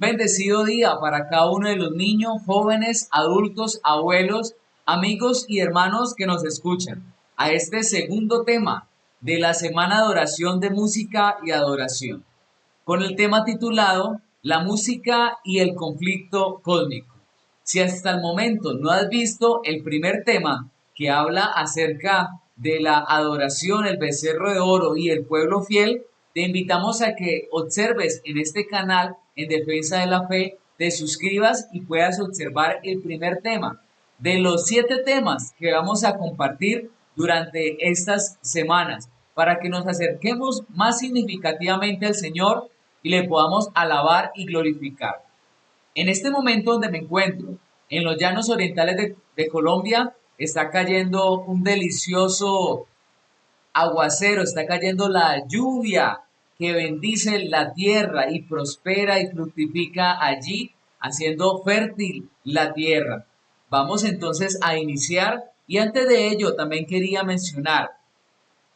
Bendecido día para cada uno de los niños, jóvenes, adultos, abuelos, amigos y hermanos que nos escuchan a este segundo tema de la Semana de Oración de Música y Adoración, con el tema titulado La música y el conflicto cósmico. Si hasta el momento no has visto el primer tema que habla acerca de la adoración, el becerro de oro y el pueblo fiel, te invitamos a que observes en este canal en Defensa de la Fe, te suscribas y puedas observar el primer tema de los 7 temas que vamos a compartir durante estas semanas para que nos acerquemos más significativamente al Señor y le podamos alabar y glorificar. En este momento donde me encuentro, en los llanos orientales de Colombia, está cayendo un delicioso aguacero, está cayendo la lluvia que bendice la tierra y prospera y fructifica allí, haciendo fértil la tierra. Vamos entonces a iniciar y antes de ello también quería mencionar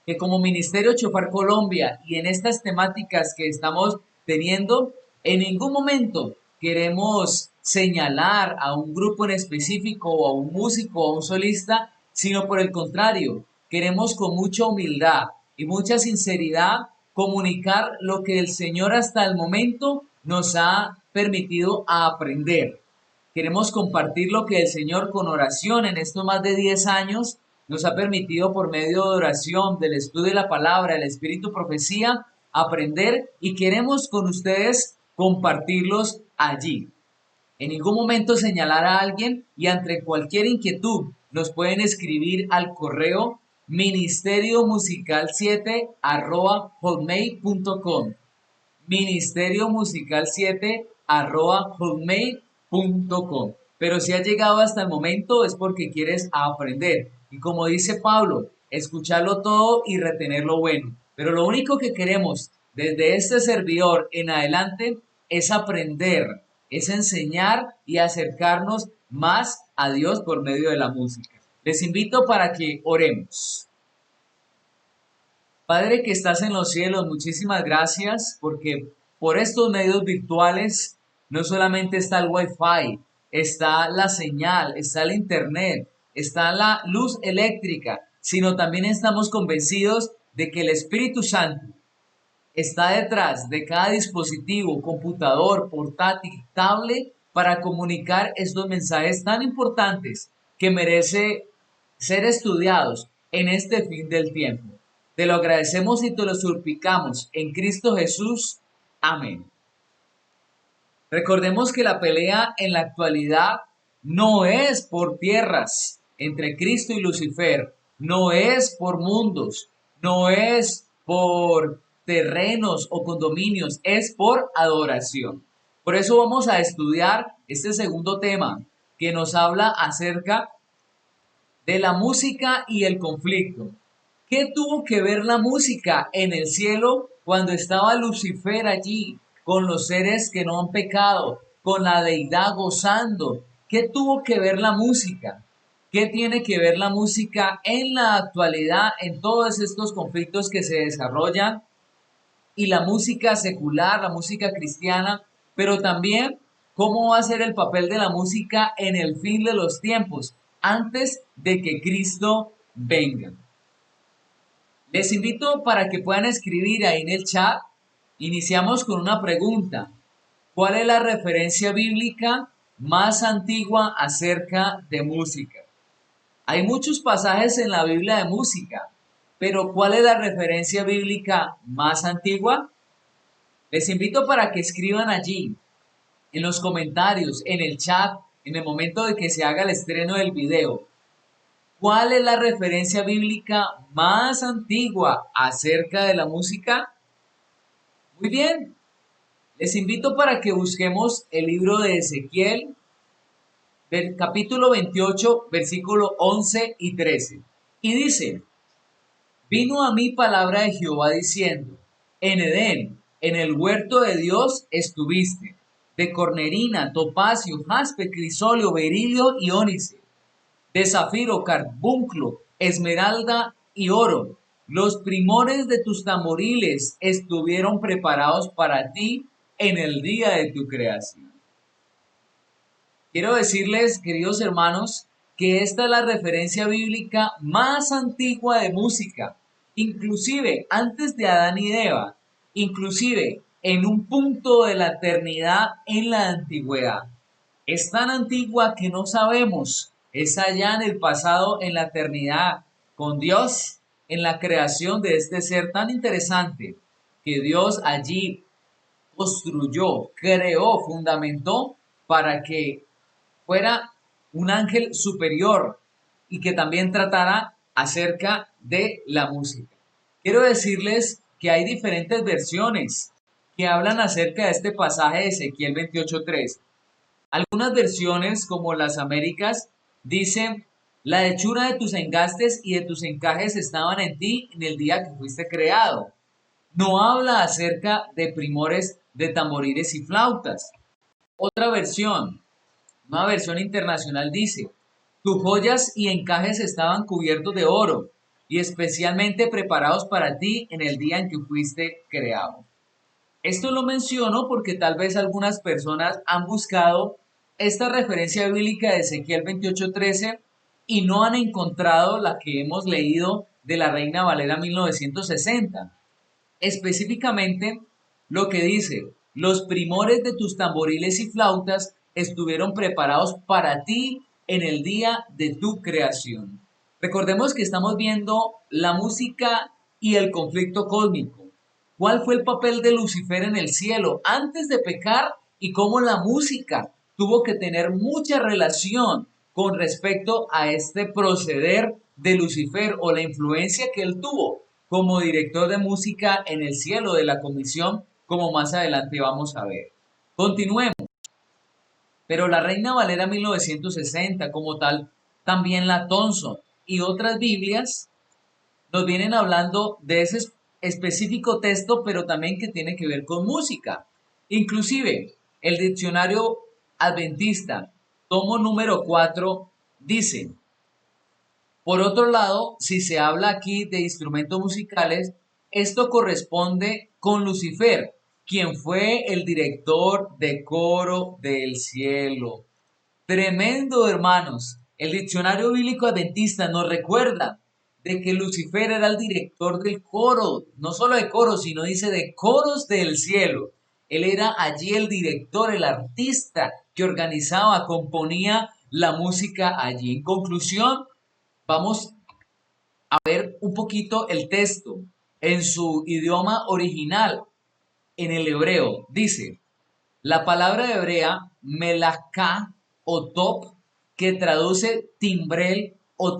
que como Ministerio Chofar Colombia y en estas temáticas que estamos teniendo, en ningún momento queremos señalar a un grupo en específico o a un músico o a un solista, sino por el contrario, queremos con mucha humildad y mucha sinceridad comunicar lo que el Señor hasta el momento nos ha permitido aprender. Queremos compartir lo que el Señor con oración en estos más de 10 años nos ha permitido por medio de oración, del estudio de la palabra, del espíritu profecía, aprender y queremos con ustedes compartirlos allí. En ningún momento señalar a alguien y ante cualquier inquietud nos pueden escribir al correo ministerio musical 7 hotmail.com ministerio musical 7 hotmail.com. Pero si has llegado hasta el momento es porque quieres aprender. Y como dice Pablo, escucharlo todo y retener lo bueno. Pero lo único que queremos desde este servidor en adelante es aprender, es enseñar y acercarnos más a Dios por medio de la música. Les invito para que oremos. Padre que estás en los cielos, muchísimas gracias porque por estos medios virtuales no solamente está el Wi-Fi, está la señal, está el Internet, está la luz eléctrica, sino también estamos convencidos de que el Espíritu Santo está detrás de cada dispositivo, computador, portátil, tablet, para comunicar estos mensajes tan importantes que merece ser estudiados en este fin del tiempo. Te lo agradecemos y te lo suplicamos en Cristo Jesús. Amén. Recordemos que la pelea en la actualidad no es por tierras entre Cristo y Lucifer, no es por mundos, no es por terrenos o condominios, es por adoración. Por eso vamos a estudiar este segundo tema que nos habla acerca de la música y el conflicto. ¿Qué tuvo que ver la música en el cielo cuando estaba Lucifer allí, con los seres que no han pecado, con la deidad gozando? ¿Qué tuvo que ver la música? ¿Qué tiene que ver la música en la actualidad, en todos estos conflictos que se desarrollan? Y la música secular, la música cristiana, pero también cómo va a ser el papel de la música en el fin de los tiempos, antes de que Cristo venga. Les invito para que puedan escribir ahí en el chat. Iniciamos con una pregunta. ¿Cuál es la referencia bíblica más antigua acerca de música? Hay muchos pasajes en la Biblia de música, pero ¿cuál es la referencia bíblica más antigua? Les invito para que escriban allí, en los comentarios, en el chat, en el momento de que se haga el estreno del video. ¿Cuál es la referencia bíblica más antigua acerca de la música? Muy bien, les invito para que busquemos el libro de Ezequiel, del capítulo 28, versículo 11 y 13. Y dice, vino a mí palabra de Jehová diciendo, en Edén, en el huerto de Dios estuviste, de cornerina, topacio, jaspe, crisolio, berilio y ónice, de zafiro, carbunclo, esmeralda y oro. Los primores de tus tamboriles estuvieron preparados para ti en el día de tu creación. Quiero decirles, queridos hermanos, que esta es la referencia bíblica más antigua de música, inclusive antes de Adán y de Eva, inclusive en un punto de la eternidad en la antigüedad. Es tan antigua que no sabemos, es allá en el pasado, en la eternidad, con Dios, en la creación de este ser tan interesante, que Dios allí construyó, creó, fundamentó para que fuera un ángel superior y que también tratara acerca de la música. Quiero decirles que hay diferentes versiones que hablan acerca de este pasaje de Ezequiel 28:3. Algunas versiones, como las Américas, dicen: la hechura de tus engastes y de tus encajes estaban en ti en el día que fuiste creado. No habla acerca de primores de tamboriles y flautas. Otra versión, una versión internacional, dice: tus joyas y encajes estaban cubiertos de oro y especialmente preparados para ti en el día en que fuiste creado. Esto lo menciono porque tal vez algunas personas han buscado esta referencia bíblica de Ezequiel 28:13 y no han encontrado la que hemos leído de la Reina Valera 1960. Específicamente, lo que dice: los primores de tus tamboriles y flautas estuvieron preparados para ti en el día de tu creación. Recordemos que estamos viendo la música y el conflicto cósmico. ¿Cuál fue el papel de Lucifer en el cielo antes de pecar y cómo la música tuvo que tener mucha relación con respecto a este proceder de Lucifer o la influencia que él tuvo como director de música en el cielo de la comisión, como más adelante vamos a ver? Continuemos. Pero la Reina Valera 1960 como tal, también la Thompson y otras Biblias nos vienen hablando de ese específico texto, pero también que tiene que ver con música. Inclusive, el diccionario adventista, tomo número 4, dice: por otro lado, si se habla aquí de instrumentos musicales, esto corresponde con Lucifer, quien fue el director de coro del cielo. Tremendo, hermanos. El diccionario bíblico adventista nos recuerda de que Lucifer era el director del coro, no solo de coro, sino dice de coros del cielo. Él era allí el director, el artista que organizaba, componía la música allí. En conclusión, vamos a ver un poquito el texto en su idioma original, en el hebreo. Dice: la palabra hebrea melajá o top, que traduce timbrel o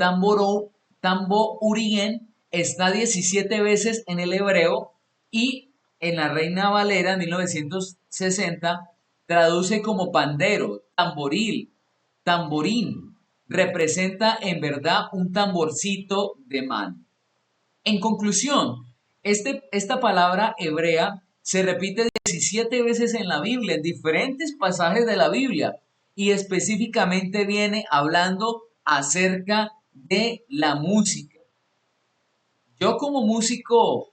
tamborien, está 17 veces en el hebreo, y en la Reina Valera 1960 traduce como pandero, tamboril, tamborín. Representa en verdad un tamborcito de mano. En conclusión, esta palabra hebrea se repite 17 veces en la Biblia, en diferentes pasajes de la Biblia, y específicamente viene hablando acerca de la música. Yo como músico,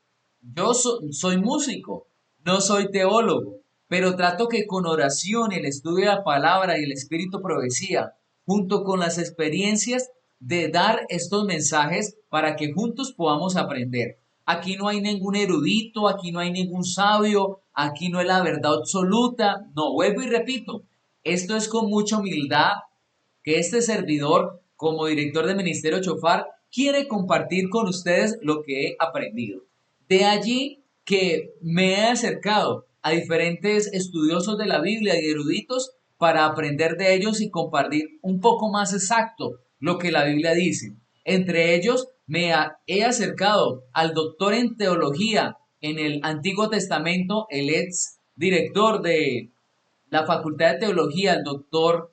soy músico, no soy teólogo, pero trato que con oración, el estudio de la palabra y el espíritu profecía, junto con las experiencias, de dar estos mensajes para que juntos podamos aprender. Aquí no hay ningún erudito, aquí no hay ningún sabio, aquí no es la verdad absoluta. No, vuelvo y repito, esto es con mucha humildad que este servidor, como director de Ministerio Chofar, quiere compartir con ustedes lo que he aprendido. De allí que me he acercado a diferentes estudiosos de la Biblia y eruditos para aprender de ellos y compartir un poco más exacto lo que la Biblia dice. Entre ellos he acercado al doctor en teología en el Antiguo Testamento, el ex director de la Facultad de Teología, el doctor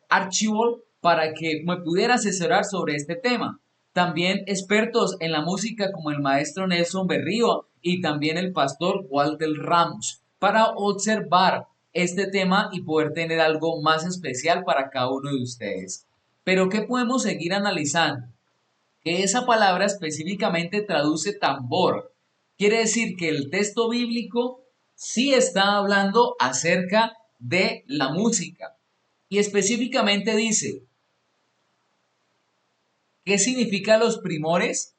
Archibald, para que me pudiera asesorar sobre este tema. También expertos en la música como el maestro Nelson Berrío y también el pastor Walter Ramos, para observar este tema y poder tener algo más especial para cada uno de ustedes. Pero ¿qué podemos seguir analizando? Que esa palabra específicamente traduce tambor. Quiere decir que el texto bíblico sí está hablando acerca de la música. Y específicamente dice, ¿qué significa los primores?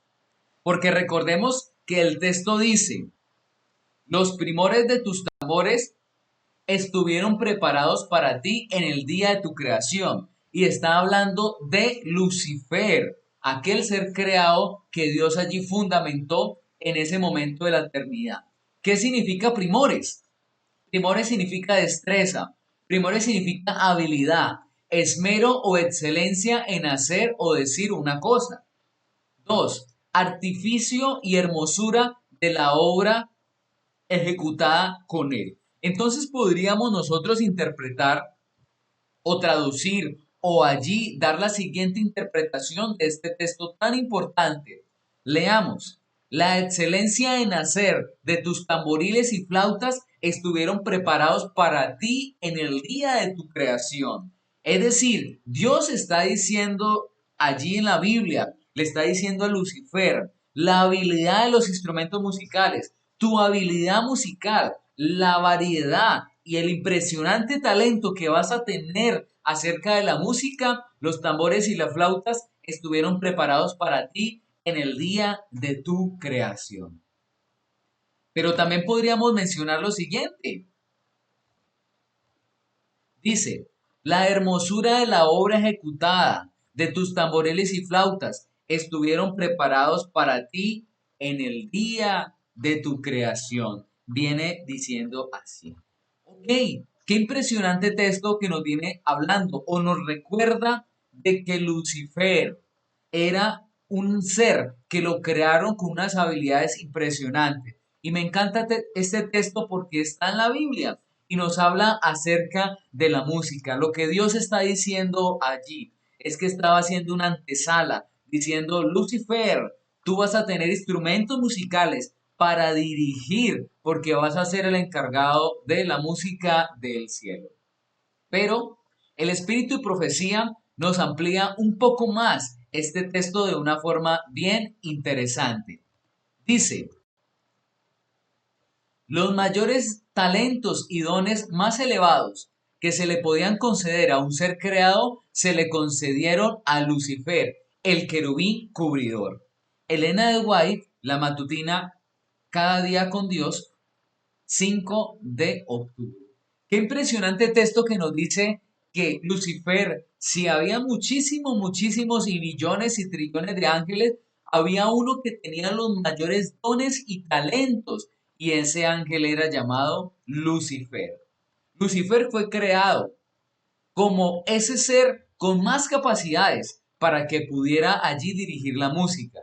Porque recordemos que el texto dice, los primores de tus tambores estuvieron preparados para ti en el día de tu creación. Y está hablando de Lucifer, aquel ser creado que Dios allí fundamentó en ese momento de la eternidad. ¿Qué significa primores? Primores significa destreza, primores significa habilidad, esmero o excelencia en hacer o decir una cosa. Dos, artificio y hermosura de la obra ejecutada con él. Entonces podríamos nosotros interpretar o traducir o allí dar la siguiente interpretación de este texto tan importante. Leamos. La excelencia en hacer de tus tamboriles y flautas estuvieron preparados para ti en el día de tu creación. Es decir, Dios está diciendo allí en la Biblia, le está diciendo a Lucifer, la habilidad de los instrumentos musicales, tu habilidad musical, la variedad y el impresionante talento que vas a tener acerca de la música, los tambores y las flautas estuvieron preparados para ti en el día de tu creación. Pero también podríamos mencionar lo siguiente. Dice, la hermosura de la obra ejecutada de tus tamboriles y flautas estuvieron preparados para ti en el día de tu creación. Viene diciendo así. Ok, qué impresionante texto que nos viene hablando o nos recuerda de que Lucifer era un ser que lo crearon con unas habilidades impresionantes. Y me encanta este texto porque está en la Biblia y nos habla acerca de la música. Lo que Dios está diciendo allí es que estaba haciendo una antesala, diciendo, Lucifer, tú vas a tener instrumentos musicales para dirigir, porque vas a ser el encargado de la música del cielo. Pero el espíritu y profecía nos amplía un poco más este texto de una forma bien interesante. Dice, los mayores talentos y dones más elevados que se le podían conceder a un ser creado se le concedieron a Lucifer, el querubín cubridor. Elena de White, la matutina Cada día con Dios, 5 de octubre. Qué impresionante texto que nos dice que Lucifer, si había muchísimos y billones y trillones de ángeles, había uno que tenía los mayores dones y talentos, y ese ángel era llamado Lucifer. Lucifer fue creado como ese ser con más capacidades para que pudiera allí dirigir la música.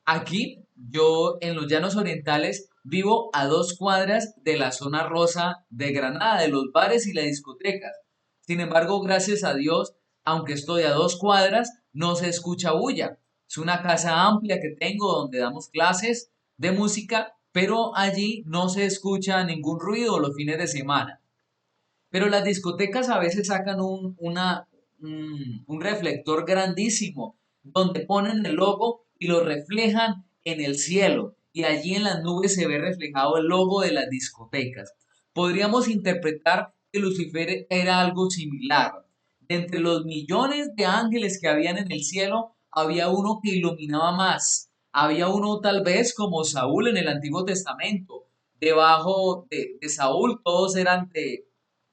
Aquí, yo en los Llanos Orientales vivo a 2 cuadras de la zona rosa de Granada, de los bares y las discotecas. Sin embargo, gracias a Dios, aunque estoy a 2 cuadras, no se escucha bulla. Es una casa amplia que tengo donde damos clases de música, pero allí no se escucha ningún ruido los fines de semana. Pero las discotecas a veces sacan un reflector grandísimo donde ponen el logo y lo reflejan en el cielo. Y allí en las nubes se ve reflejado el logo de las discotecas. Podríamos interpretar que Lucifer era algo similar. De entre los millones de ángeles que habían en el cielo, había uno que iluminaba más. Había uno tal vez como Saúl en el Antiguo Testamento. Debajo de Saúl todos eran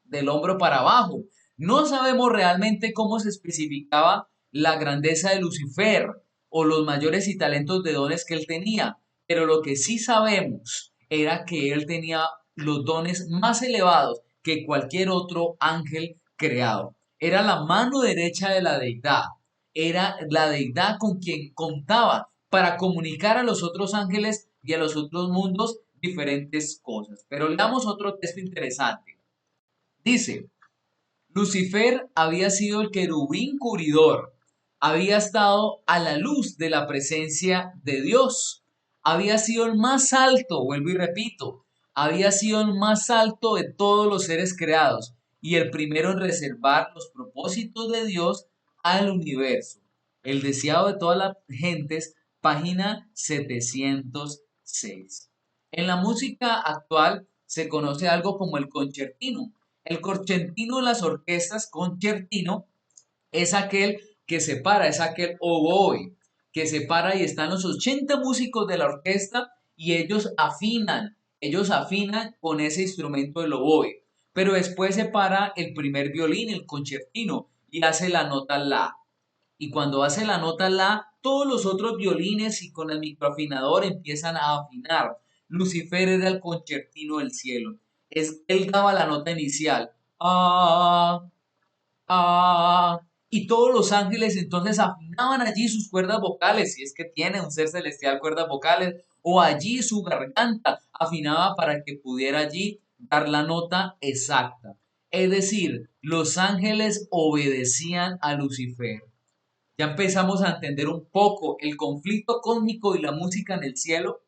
del hombro para abajo. No sabemos realmente cómo se especificaba la grandeza de Lucifer o los mayores y talentos de dones que él tenía, pero lo que sí sabemos era que él tenía los dones más elevados que cualquier otro ángel creado. Era la mano derecha de la deidad, era la deidad con quien contaba para comunicar a los otros ángeles y a los otros mundos diferentes cosas. Pero leamos otro texto interesante. Dice, Lucifer había sido el querubín cubridor, había estado a la luz de la presencia de Dios, había sido el más alto, vuelvo y repito, había sido el más alto de todos los seres creados y el primero en reservar los propósitos de Dios al universo. El deseado de todas las gentes, página 706. En la música actual se conoce algo como el concertino. El concertino en las orquestas, concertino, es aquel que separa, es aquel oboe que separa y están los 80 músicos de la orquesta y ellos afinan con ese instrumento del oboe. Pero después se para el primer violín, el concertino, y hace la nota la. Y cuando hace la nota la, todos los otros violines y con el microafinador empiezan a afinar. Lucifer era el concertino del cielo. Él daba la nota inicial. Ah, ah, y todos los ángeles entonces afinaban allí sus cuerdas vocales, si es que tiene un ser celestial cuerdas vocales, o allí su garganta afinaba para que pudiera allí dar la nota exacta. Es decir, los ángeles obedecían a Lucifer. Ya empezamos a entender un poco el conflicto cósmico y la música en el cielo.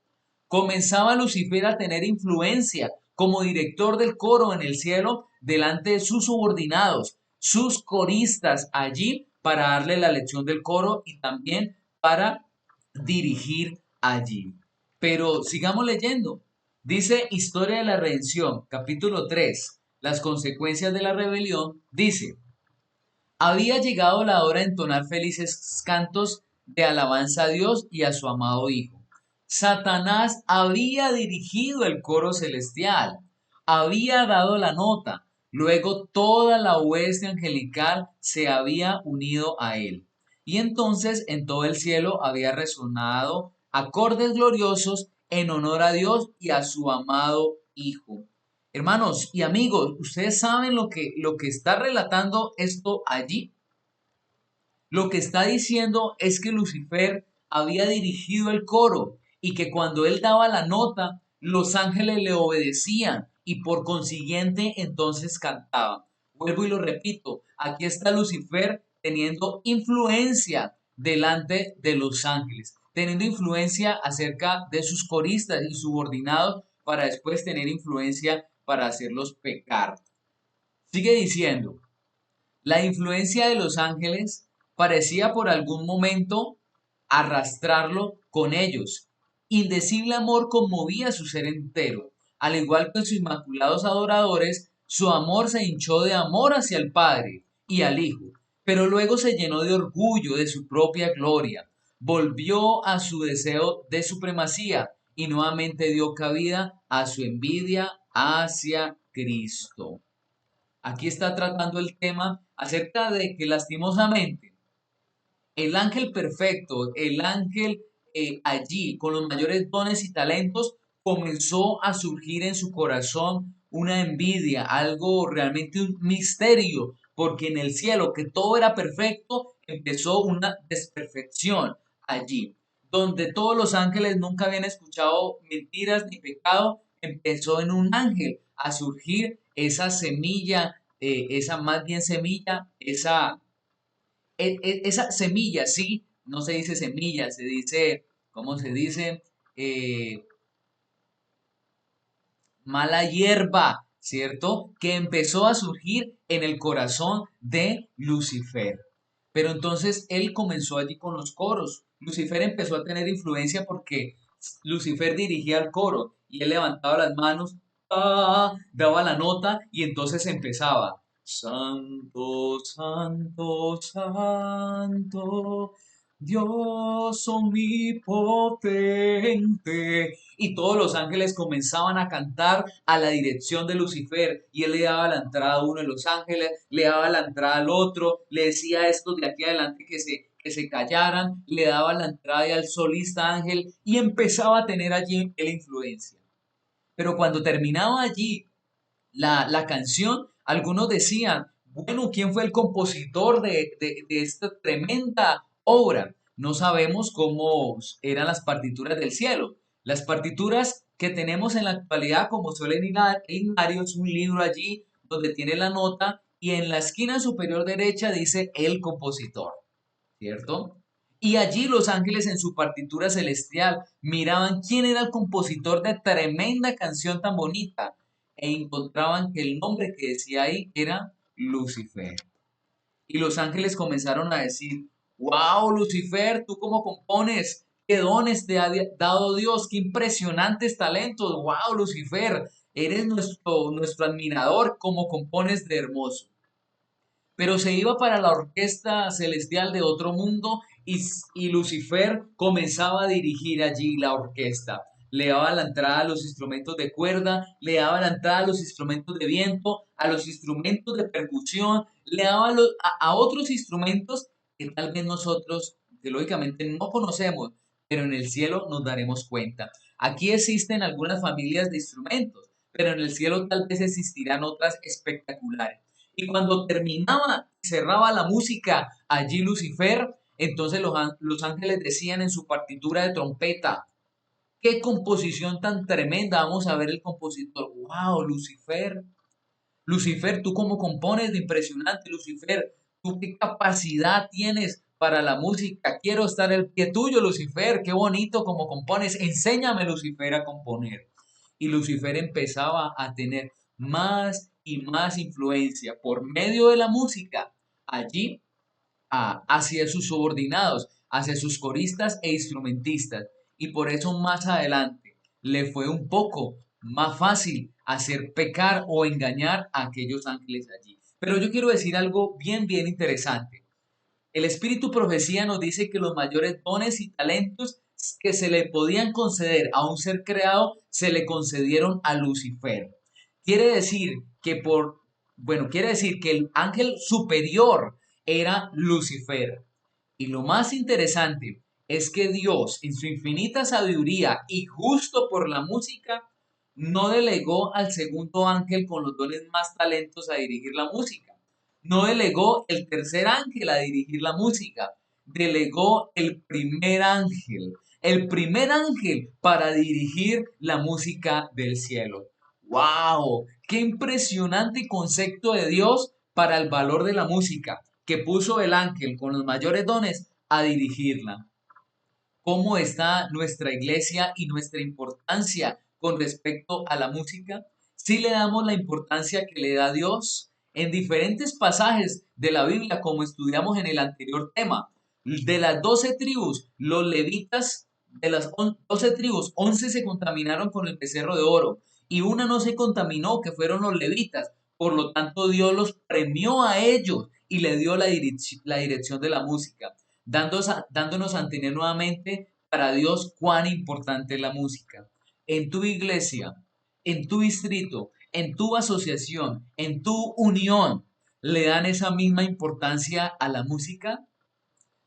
Comenzaba Lucifer a tener influencia como director del coro en el cielo delante de sus subordinados, sus coristas allí para darle la lección del coro y también para dirigir allí. Pero sigamos leyendo. Dice Historia de la Redención, capítulo 3, las consecuencias de la rebelión. Dice, había llegado la hora de entonar felices cantos de alabanza a Dios y a su amado Hijo. Satanás había dirigido el coro celestial, había dado la nota, luego toda la hueste angelical se había unido a él. Y entonces en todo el cielo había resonado acordes gloriosos en honor a Dios y a su amado Hijo. Hermanos y amigos, ¿ustedes saben lo que está relatando esto allí? Lo que está diciendo es que Lucifer había dirigido el coro y que cuando él daba la nota, los ángeles le obedecían y por consiguiente entonces cantaban. Vuelvo y lo repito, aquí está Lucifer teniendo influencia delante de los ángeles, teniendo influencia acerca de sus coristas y subordinados para después tener influencia para hacerlos pecar. Sigue diciendo, la influencia de los ángeles parecía por algún momento arrastrarlo con ellos. Indecible amor conmovía su ser entero. Al igual que sus inmaculados adoradores, su amor se hinchó de amor hacia el Padre y al Hijo, pero luego se llenó de orgullo de su propia gloria. Volvió a su deseo de supremacía y nuevamente dio cabida a su envidia hacia Cristo. Aquí está tratando el tema acerca de que lastimosamente el ángel perfecto, el ángel allí con los mayores dones y talentos, comenzó a surgir en su corazón una envidia, algo realmente un misterio, porque en el cielo, que todo era perfecto, empezó una desperfección allí. Donde todos los ángeles nunca habían escuchado mentiras ni pecado, empezó en un ángel a surgir esa semilla, esa más bien semilla, esa semilla, sí, no se dice semilla, se dice, ¿cómo se dice? Eh, Mala hierba, ¿cierto? Que empezó a surgir en el corazón de Lucifer. Pero entonces él comenzó allí con los coros. Lucifer empezó a tener influencia porque Lucifer dirigía el coro y él levantaba las manos, daba la nota y entonces empezaba. Santo, santo, santo, Dios omnipotente. Y todos los ángeles comenzaban a cantar a la dirección de Lucifer y él le daba la entrada a uno de los ángeles, le daba la entrada al otro, le decía a estos de aquí adelante que se callaran, le daba la entrada al solista ángel y empezaba a tener allí la influencia. Pero cuando terminaba allí la canción, algunos decían, bueno, ¿quién fue el compositor de esta tremenda obra? No sabemos cómo eran las partituras del cielo. Las partituras que tenemos en la actualidad, como suele Ignario, es un libro allí donde tiene la nota y en la esquina superior derecha dice el compositor, ¿cierto? Y allí los ángeles en su partitura celestial miraban quién era el compositor de tremenda canción tan bonita e encontraban que el nombre que decía ahí era Lucifer. Y los ángeles comenzaron a decir, wow, Lucifer, ¿tú cómo compones? ¿Qué dones te ha dado Dios? ¡Qué impresionantes talentos! ¡Wow, Lucifer! eres nuestro admirador, como compones de hermoso. Pero se iba para la orquesta celestial de otro mundo y Lucifer comenzaba a dirigir allí la orquesta. Le daba la entrada a los instrumentos de cuerda, le daba la entrada a los instrumentos de viento, a los instrumentos de percusión, le daba a otros instrumentos que tal vez nosotros, que lógicamente no conocemos, pero en el cielo nos daremos cuenta. Aquí existen algunas familias de instrumentos, pero en el cielo tal vez existirán otras espectaculares. Y cuando terminaba, cerraba la música allí Lucifer, entonces los ángeles decían en su partitura de trompeta: qué composición tan tremenda. Vamos a ver el compositor. Wow, Lucifer. Lucifer, tú cómo compones de impresionante, Lucifer. Tú qué capacidad tienes para la música. Quiero estar al pie tuyo, Lucifer. Qué bonito como compones. Enséñame, Lucifer, a componer. Y Lucifer empezaba a tener más y más influencia por medio de la música allí hacia sus subordinados, hacia sus coristas e instrumentistas. Y por eso más adelante le fue un poco más fácil hacer pecar o engañar a aquellos ángeles allí. Pero yo quiero decir algo bien interesante. El espíritu profecía nos dice que los mayores dones y talentos que se le podían conceder a un ser creado se le concedieron a Lucifer. Quiere decir que quiere decir que el ángel superior era Lucifer. Y lo más interesante es que Dios, en su infinita sabiduría y justo por la música, no delegó al segundo ángel con los dones más talentos a dirigir la música. No delegó el tercer ángel a dirigir la música. Delegó el primer ángel para dirigir la música del cielo. ¡Wow! ¡Qué impresionante concepto de Dios para el valor de la música! Que puso el ángel con los mayores dones a dirigirla. ¿Cómo está nuestra iglesia y nuestra importancia con respecto a la música? ¿Sí le damos la importancia que le da Dios? En diferentes pasajes de la Biblia, como estudiamos en el anterior tema, de las 12 tribus, los levitas, de las 12 tribus, 11 se contaminaron con el becerro de oro y una no se contaminó, que fueron los levitas. Por lo tanto, Dios los premió a ellos y le dio la dirección de la música, dándonos a entender nuevamente para Dios cuán importante es la música. En tu iglesia, en tu distrito, en tu asociación, en tu unión, ¿le dan esa misma importancia a la música?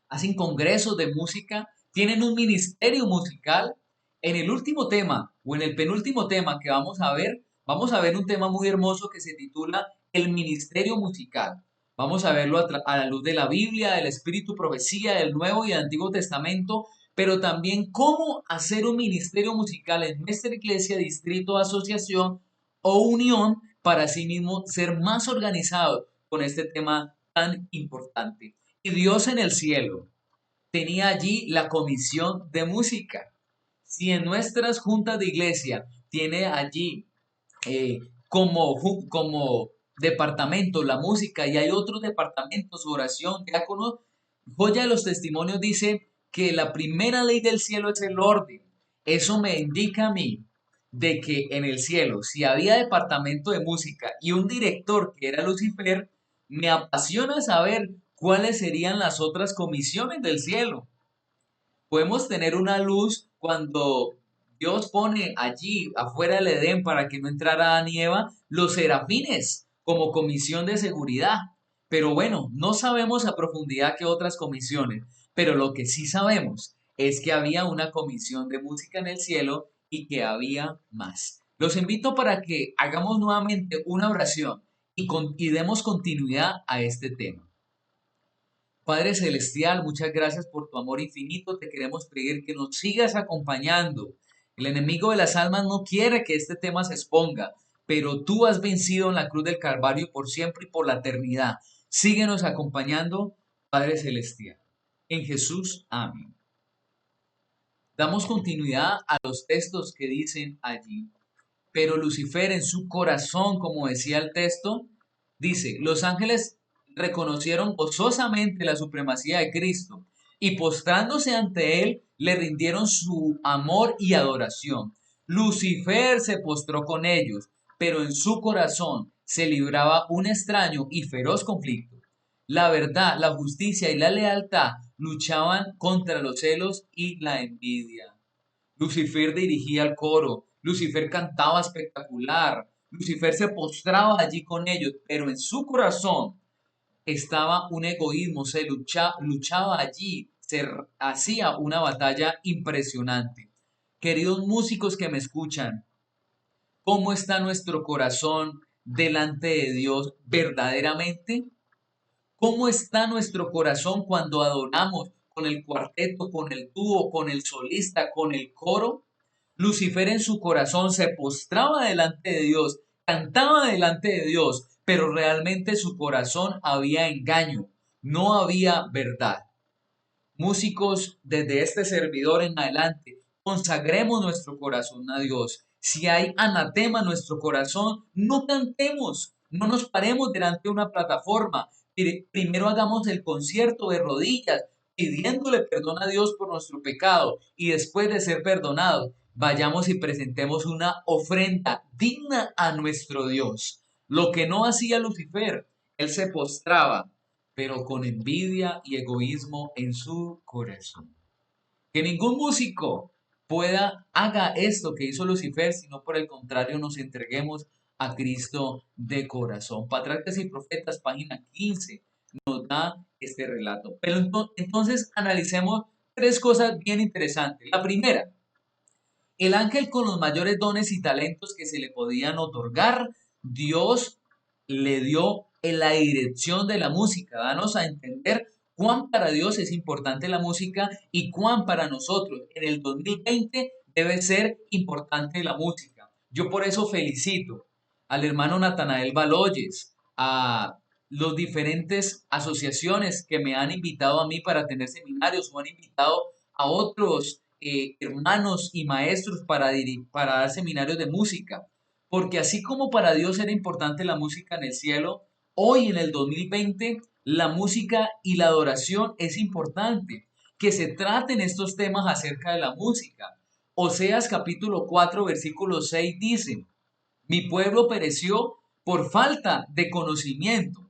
¿Hacen congresos de música? ¿Tienen un ministerio musical? En el último tema o en el penúltimo tema que vamos a ver un tema muy hermoso que se titula El ministerio musical. Vamos a verlo a la luz de la Biblia, del Espíritu, profecía, del Nuevo y del Antiguo Testamento, pero también cómo hacer un ministerio musical en nuestra iglesia, distrito, asociación o unión para sí mismo ser más organizado con este tema tan importante. Y Dios en el cielo tenía allí la comisión de música. Si en nuestras juntas de iglesia tiene allí eh, como departamento la música y hay otros departamentos, oración, diáconos, Joya de los Testimonios dice que la primera ley del cielo es el orden. Eso me indica a mí de que en el cielo, si había departamento de música y un director que era Lucifer, me apasiona saber cuáles serían las otras comisiones del cielo. Podemos tener una luz cuando Dios pone allí afuera del Edén para que no entrara Adán y Eva los serafines como comisión de seguridad. Pero bueno, no sabemos a profundidad qué otras comisiones, pero lo que sí sabemos es que había una comisión de música en el cielo y que había más. Los invito para que hagamos nuevamente una oración y demos continuidad a este tema. Padre Celestial, muchas gracias por tu amor infinito. Te queremos pedir que nos sigas acompañando. El enemigo de las almas no quiere que este tema se exponga, pero tú has vencido en la cruz del Calvario por siempre y por la eternidad. Síguenos acompañando, Padre Celestial. En Jesús, amén. Damos continuidad a los textos que dicen allí. Pero Lucifer en su corazón, como decía el texto, dice, los ángeles reconocieron gozosamente la supremacía de Cristo y postrándose ante él le rindieron su amor y adoración. Lucifer se postró con ellos, pero en su corazón se libraba un extraño y feroz conflicto. La verdad, la justicia y la lealtad luchaban contra los celos y la envidia. Lucifer dirigía el coro, Lucifer cantaba espectacular, Lucifer se postraba allí con ellos, pero en su corazón estaba un egoísmo, luchaba allí, hacía una batalla impresionante. Queridos músicos que me escuchan, ¿cómo está nuestro corazón delante de Dios verdaderamente? ¿Cómo está nuestro corazón cuando adoramos con el cuarteto, con el dúo, con el solista, con el coro? Lucifer en su corazón se postraba delante de Dios, cantaba delante de Dios, pero realmente en su corazón había engaño, no había verdad. Músicos, desde este servidor en adelante, consagremos nuestro corazón a Dios. Si hay anatema en nuestro corazón, no cantemos, no nos paremos delante de una plataforma. Primero hagamos el concierto de rodillas, pidiéndole perdón a Dios por nuestro pecado y después de ser perdonados, vayamos y presentemos una ofrenda digna a nuestro Dios. Lo que no hacía Lucifer, él se postraba, pero con envidia y egoísmo en su corazón. Que ningún músico haga esto que hizo Lucifer, sino por el contrario nos entreguemos a Cristo de corazón. Patriarcas y Profetas, página 15, nos da este relato. Pero entonces analicemos tres cosas bien interesantes. La primera, el ángel con los mayores dones y talentos que se le podían otorgar, Dios le dio en la dirección de la música. Danos a entender cuán para Dios es importante la música y cuán para nosotros en el 2020 debe ser importante la música. Yo por eso felicito al hermano Natanael Baloyes, a los diferentes asociaciones que me han invitado a mí para tener seminarios o han invitado a otros hermanos y maestros para dar seminarios de música. Porque así como para Dios era importante la música en el cielo, hoy en el 2020 la música y la adoración es importante. Que se traten estos temas acerca de la música. Oseas capítulo 4 versículo 6 dice, mi pueblo pereció por falta de conocimiento.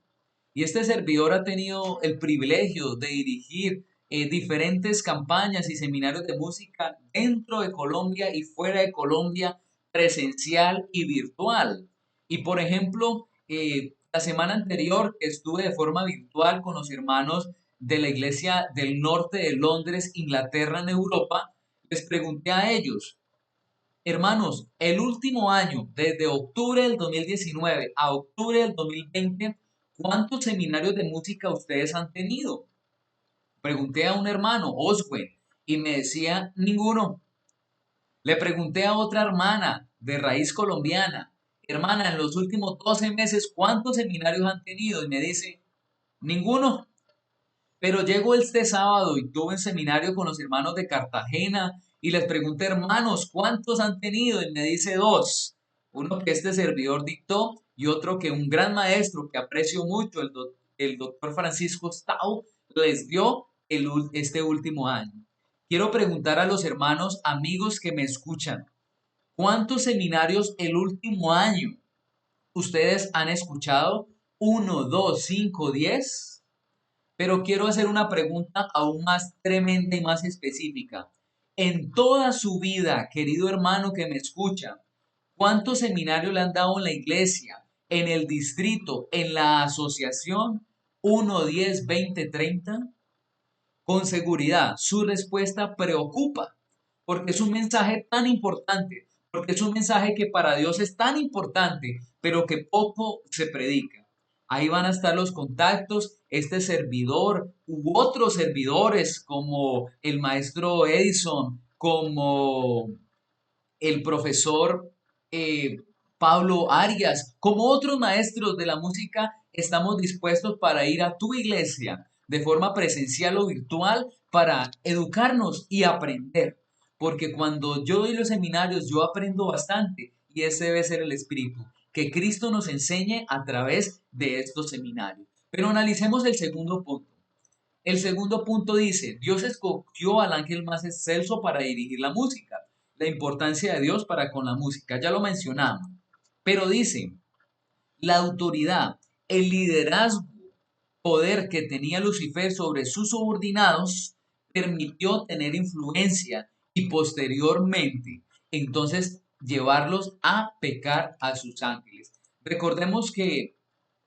Y este servidor ha tenido el privilegio de dirigir diferentes campañas y seminarios de música dentro de Colombia y fuera de Colombia, presencial y virtual. Y por ejemplo, la semana anterior estuve de forma virtual con los hermanos de la iglesia del norte de Londres, Inglaterra, en Europa. Les pregunté a ellos, hermanos, el último año, desde octubre del 2019 a octubre del 2020, ¿cuántos seminarios de música ustedes han tenido? Pregunté a un hermano, Oswen, y me decía, ninguno. Le pregunté a otra hermana de raíz colombiana, hermana, en los últimos 12 meses, ¿cuántos seminarios han tenido? Y me dice, ninguno. Pero llego este sábado y tuve un seminario con los hermanos de Cartagena y les pregunté, hermanos, ¿cuántos han tenido? Y me dice dos. Uno que este servidor dictó y otro que un gran maestro que aprecio mucho, el doctor Francisco Stau, les dio este último año. Quiero preguntar a los hermanos, amigos que me escuchan, ¿cuántos seminarios el último año ustedes han escuchado? ¿Uno, dos, cinco, 10? Pero quiero hacer una pregunta aún más tremenda y más específica. En toda su vida, querido hermano que me escucha, ¿cuántos seminarios le han dado en la iglesia, en el distrito, en la asociación? ¿Uno, 10, 20, 30? Con seguridad, su respuesta preocupa, porque es un mensaje tan importante, porque es un mensaje que para Dios es tan importante, pero que poco se predica. Ahí van a estar los contactos, este servidor u otros servidores como el maestro Edison, como el profesor eh, Pablo Arias, como otros maestros de la música, estamos dispuestos para ir a tu iglesia de forma presencial o virtual para educarnos y aprender. Porque cuando yo doy los seminarios, yo aprendo bastante y ese debe ser el espíritu, que Cristo nos enseñe a través de estos seminarios. Pero analicemos el segundo punto. El segundo punto dice, Dios escogió al ángel más excelso para dirigir la música. La importancia de Dios para con la música, ya lo mencionamos. Pero dice, la autoridad, el liderazgo, poder que tenía Lucifer sobre sus subordinados permitió tener influencia y posteriormente entonces llevarlos a pecar a sus ángeles. Recordemos que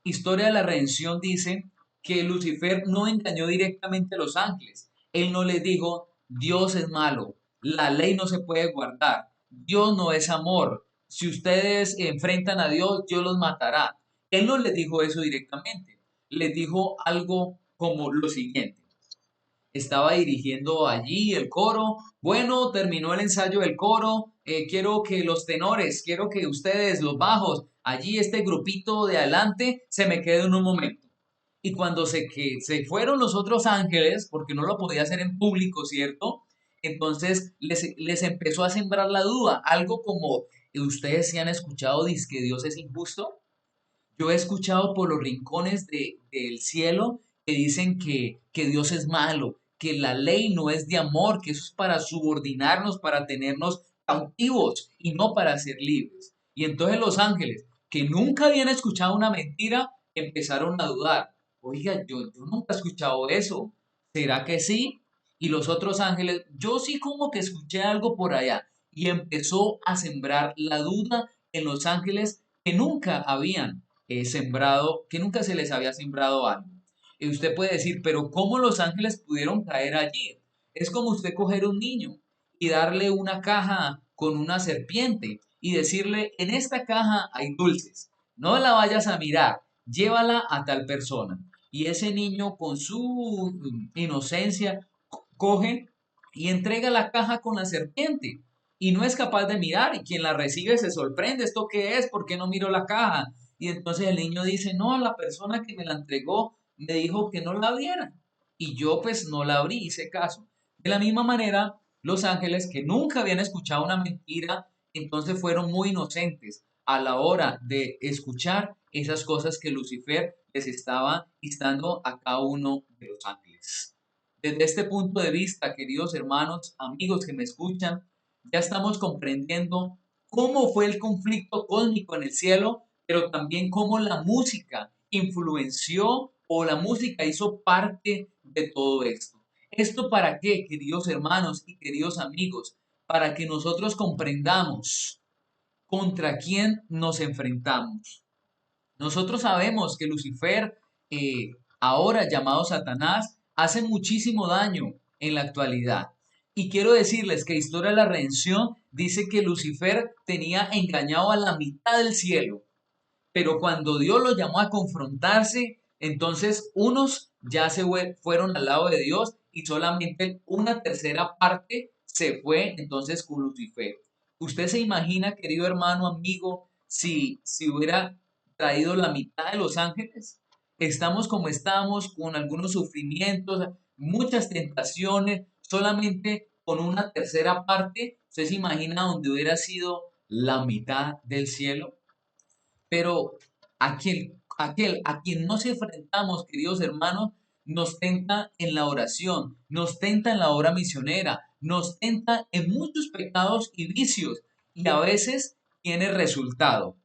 Historia de la Redención dice que Lucifer no engañó directamente a los ángeles. Él no les dijo, Dios es malo, la ley no se puede guardar, Dios no es amor, si ustedes enfrentan a Dios, Dios los matará. Él no les dijo eso directamente, les dijo algo como lo siguiente. Estaba dirigiendo allí el coro. Bueno, terminó el ensayo del coro. Quiero que los tenores, quiero que ustedes, los bajos, allí este grupito de adelante, se me quede en un momento. Y cuando se fueron los otros ángeles, porque no lo podía hacer en público, ¿cierto? Entonces les empezó a sembrar la duda, algo como, ¿ustedes se han escuchado que Dios es injusto? Yo he escuchado por los rincones del cielo que dicen que Dios es malo, que la ley no es de amor, que eso es para subordinarnos, para tenernos cautivos y no para ser libres. Y entonces los ángeles, que nunca habían escuchado una mentira, empezaron a dudar. Oiga, yo nunca he escuchado eso. ¿Será que sí? Y los otros ángeles, yo sí como que escuché algo por allá. Y empezó a sembrar la duda en los ángeles que nunca habían sembrado, que nunca se les había sembrado algo. Y usted puede decir, pero ¿cómo los ángeles pudieron caer allí? Es como usted coger un niño y darle una caja con una serpiente y decirle, en esta caja hay dulces, no la vayas a mirar, llévala a tal persona. Y ese niño con su inocencia coge y entrega la caja con la serpiente y no es capaz de mirar y quien la recibe se sorprende, ¿esto qué es? ¿Por qué no miro la caja? Y entonces el niño dice, no, la persona que me la entregó me dijo que no la abriera. Y yo pues no la abrí, hice caso. De la misma manera, los ángeles que nunca habían escuchado una mentira, entonces fueron muy inocentes a la hora de escuchar esas cosas que Lucifer les estaba instando a cada uno de los ángeles. Desde este punto de vista, queridos hermanos, amigos que me escuchan, ya estamos comprendiendo cómo fue el conflicto cósmico en el cielo, pero también cómo la música influenció o la música hizo parte de todo esto. ¿Esto para qué, queridos hermanos y queridos amigos? Para que nosotros comprendamos contra quién nos enfrentamos. Nosotros sabemos que Lucifer, ahora llamado Satanás, hace muchísimo daño en la actualidad. Y quiero decirles que Historia de la Redención dice que Lucifer tenía engañado a la mitad del cielo, pero cuando Dios lo llamó a confrontarse, entonces unos ya fueron al lado de Dios y solamente una tercera parte se fue entonces con Lucifer. ¿Usted se imagina, querido hermano, amigo, si hubiera traído la mitad de los ángeles? Estamos como estamos, con algunos sufrimientos, muchas tentaciones, solamente con una tercera parte. ¿Usted se imagina donde hubiera sido la mitad del cielo? Pero aquel a quien nos enfrentamos, queridos hermanos, nos tenta en la oración, nos tenta en la obra misionera, nos tenta en muchos pecados y vicios y a veces tiene resultado.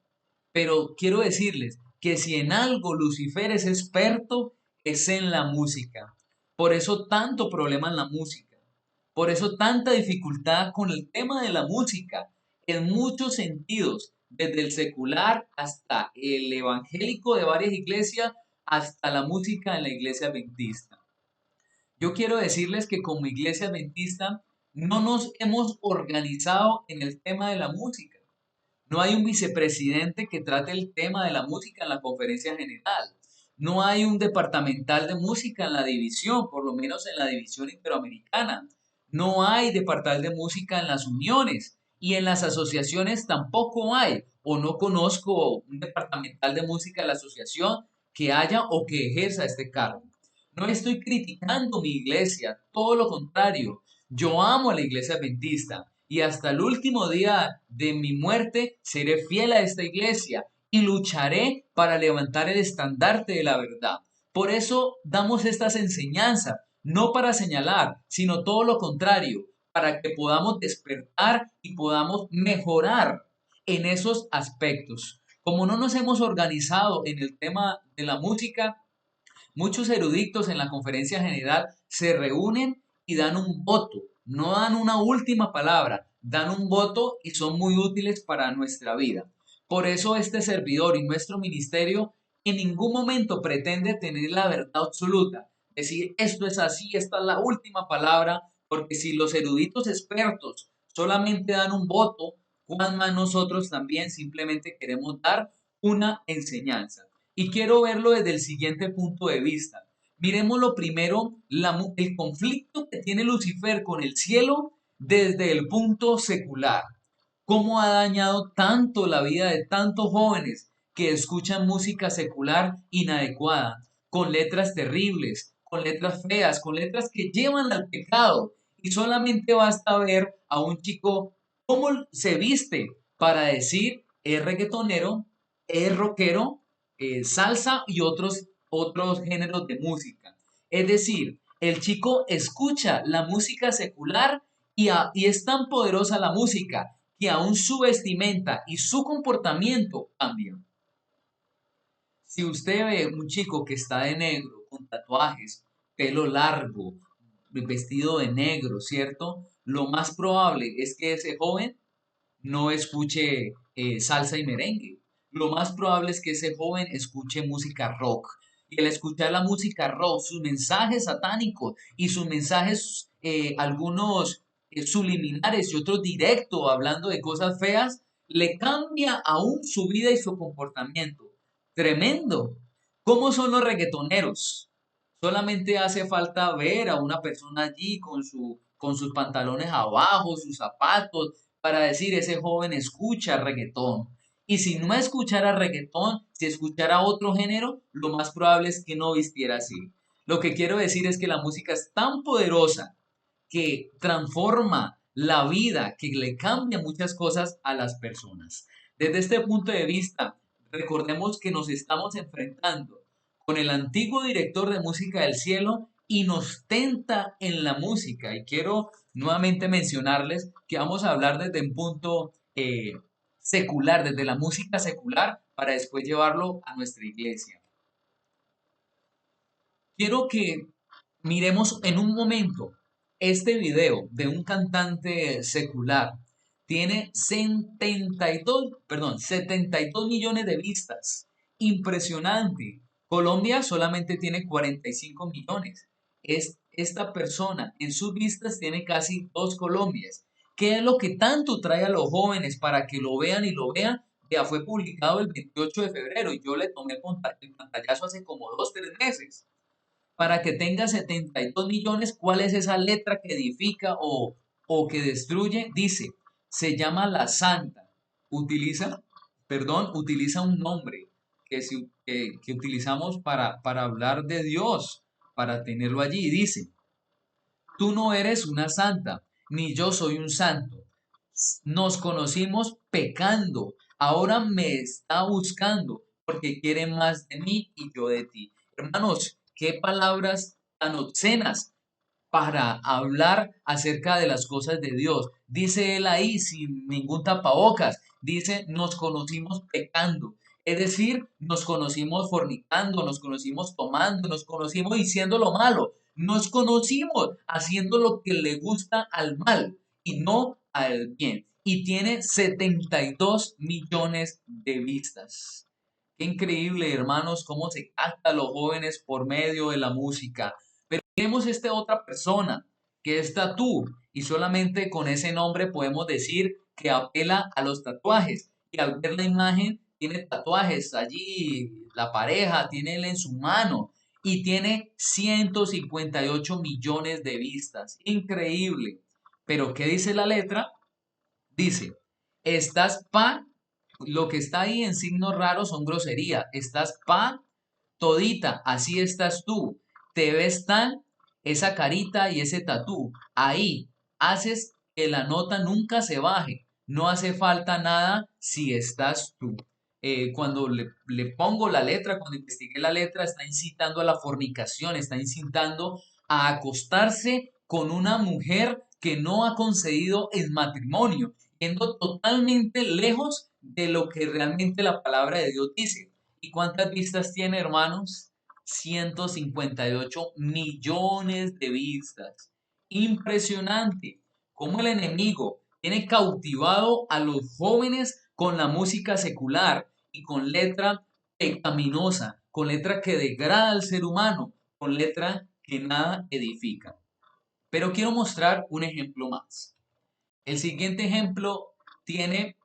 Pero quiero decirles que si en algo Lucifer es experto, es en la música. Por eso tanto problema en la música. Por eso tanta dificultad con el tema de la música, en muchos sentidos, desde el secular hasta el evangélico de varias iglesias, hasta la música en la iglesia adventista. Yo quiero decirles que como iglesia adventista no nos hemos organizado en el tema de la música. No hay un vicepresidente que trate el tema de la música en la conferencia general. No hay un departamental de música en la división, por lo menos en la división interamericana. No hay departal de música en las uniones y en las asociaciones tampoco hay, o no conozco un departamental de música en la asociación que haya o que ejerza este cargo. No estoy criticando mi iglesia, todo lo contrario. Yo amo a la iglesia adventista y hasta el último día de mi muerte seré fiel a esta iglesia y lucharé para levantar el estandarte de la verdad. Por eso damos estas enseñanzas, no para señalar, sino todo lo contrario, para que podamos despertar y podamos mejorar en esos aspectos. Como no nos hemos organizado en el tema de la música, muchos eruditos en la conferencia general se reúnen y dan un voto, no dan una última palabra, dan un voto y son muy útiles para nuestra vida. Por eso este servidor y nuestro ministerio en ningún momento pretende tener la verdad absoluta, decir esto es así, esta es la última palabra, porque si los eruditos expertos solamente dan un voto, cuán más nosotros también simplemente queremos dar una enseñanza. Y quiero verlo desde el siguiente punto de vista. Miremoslo primero, el conflicto que tiene Lucifer con el cielo desde el punto secular. Cómo ha dañado tanto la vida de tantos jóvenes que escuchan música secular inadecuada, con letras terribles, con letras feas, con letras que llevan al pecado. Y solamente basta ver a un chico cómo se viste para decir es reggaetonero, es rockero, salsa y otros géneros de música. Es decir, el chico escucha la música secular y es tan poderosa la música que aún su vestimenta y su comportamiento cambian. Si usted ve un chico que está de negro, con tatuajes, pelo largo, vestido de negro, ¿cierto? Lo más probable es que ese joven no escuche salsa y merengue. Lo más probable es que ese joven escuche música rock. Y al escuchar la música rock, sus mensajes satánicos y sus mensajes, algunos subliminares y otros directos, hablando de cosas feas, le cambia aún su vida y su comportamiento. Tremendo. ¿Cómo son los reggaetoneros? Solamente hace falta ver a una persona allí con sus pantalones abajo, sus zapatos, para decir ese joven escucha reggaetón. Y si no escuchara reggaetón, si escuchara otro género, lo más probable es que no vistiera así. Lo que quiero decir es que la música es tan poderosa que transforma la vida, que le cambia muchas cosas a las personas. Desde este punto de vista, recordemos que nos estamos enfrentando con el antiguo director de música del cielo y nos tenta en la música. Y quiero nuevamente mencionarles que vamos a hablar desde un punto secular, desde la música secular, para después llevarlo a nuestra iglesia. Quiero que miremos en un momento este video de un cantante secular. Tiene 72 millones de vistas. Impresionante. Colombia solamente tiene 45 millones. Esta persona en sus vistas tiene casi dos Colombias. ¿Qué es lo que tanto trae a los jóvenes para que lo vean y lo vean? Ya fue publicado el 28 de febrero y yo le tomé el pantallazo hace como 2, 3 meses para que tenga 72 millones, ¿cuál es esa letra que edifica o que destruye? Dice, se llama la Santa. Utiliza, utiliza un nombre que utilizamos para hablar de Dios, para tenerlo allí. Dice, tú no eres una santa, ni yo soy un santo. Nos conocimos pecando. Ahora me está buscando porque quiere más de mí y yo de ti. Hermanos, qué palabras tan obscenas para hablar acerca de las cosas de Dios. Dice él ahí sin ningún tapabocas. Dice, nos conocimos pecando. Es decir, nos conocimos fornicando, nos conocimos tomando, nos conocimos diciendo lo malo. Nos conocimos haciendo lo que le gusta al mal y no al bien. Y tiene 72 millones de vistas. Qué increíble, hermanos, cómo se capta a los jóvenes por medio de la música. Pero tenemos esta otra persona, que es Tatú, y solamente con ese nombre podemos decir que apela a los tatuajes. Y al ver la imagen, tiene tatuajes allí, la pareja, tiene él en su mano, y tiene 158 millones de vistas. Increíble. Pero, ¿qué dice la letra? Dice, estás pa, lo que está ahí en signos raros son groserías. Estás pa todita, así estás tú. Te ves tan, esa carita y ese tatú. Ahí haces que la nota nunca se baje. No hace falta nada si estás tú. Cuando le pongo la letra, cuando investigué la letra, está incitando a la fornicación, está incitando a acostarse con una mujer que no ha concedido en matrimonio, yendo totalmente lejos de lo que realmente la palabra de Dios dice. ¿Y cuántas vistas tiene, hermanos? 158 millones de vistas. Impresionante cómo el enemigo tiene cautivado a los jóvenes con la música secular y con letra pecaminosa, con letra que degrada al ser humano, con letra que nada edifica. Pero quiero mostrar un ejemplo más. El siguiente ejemplo tiene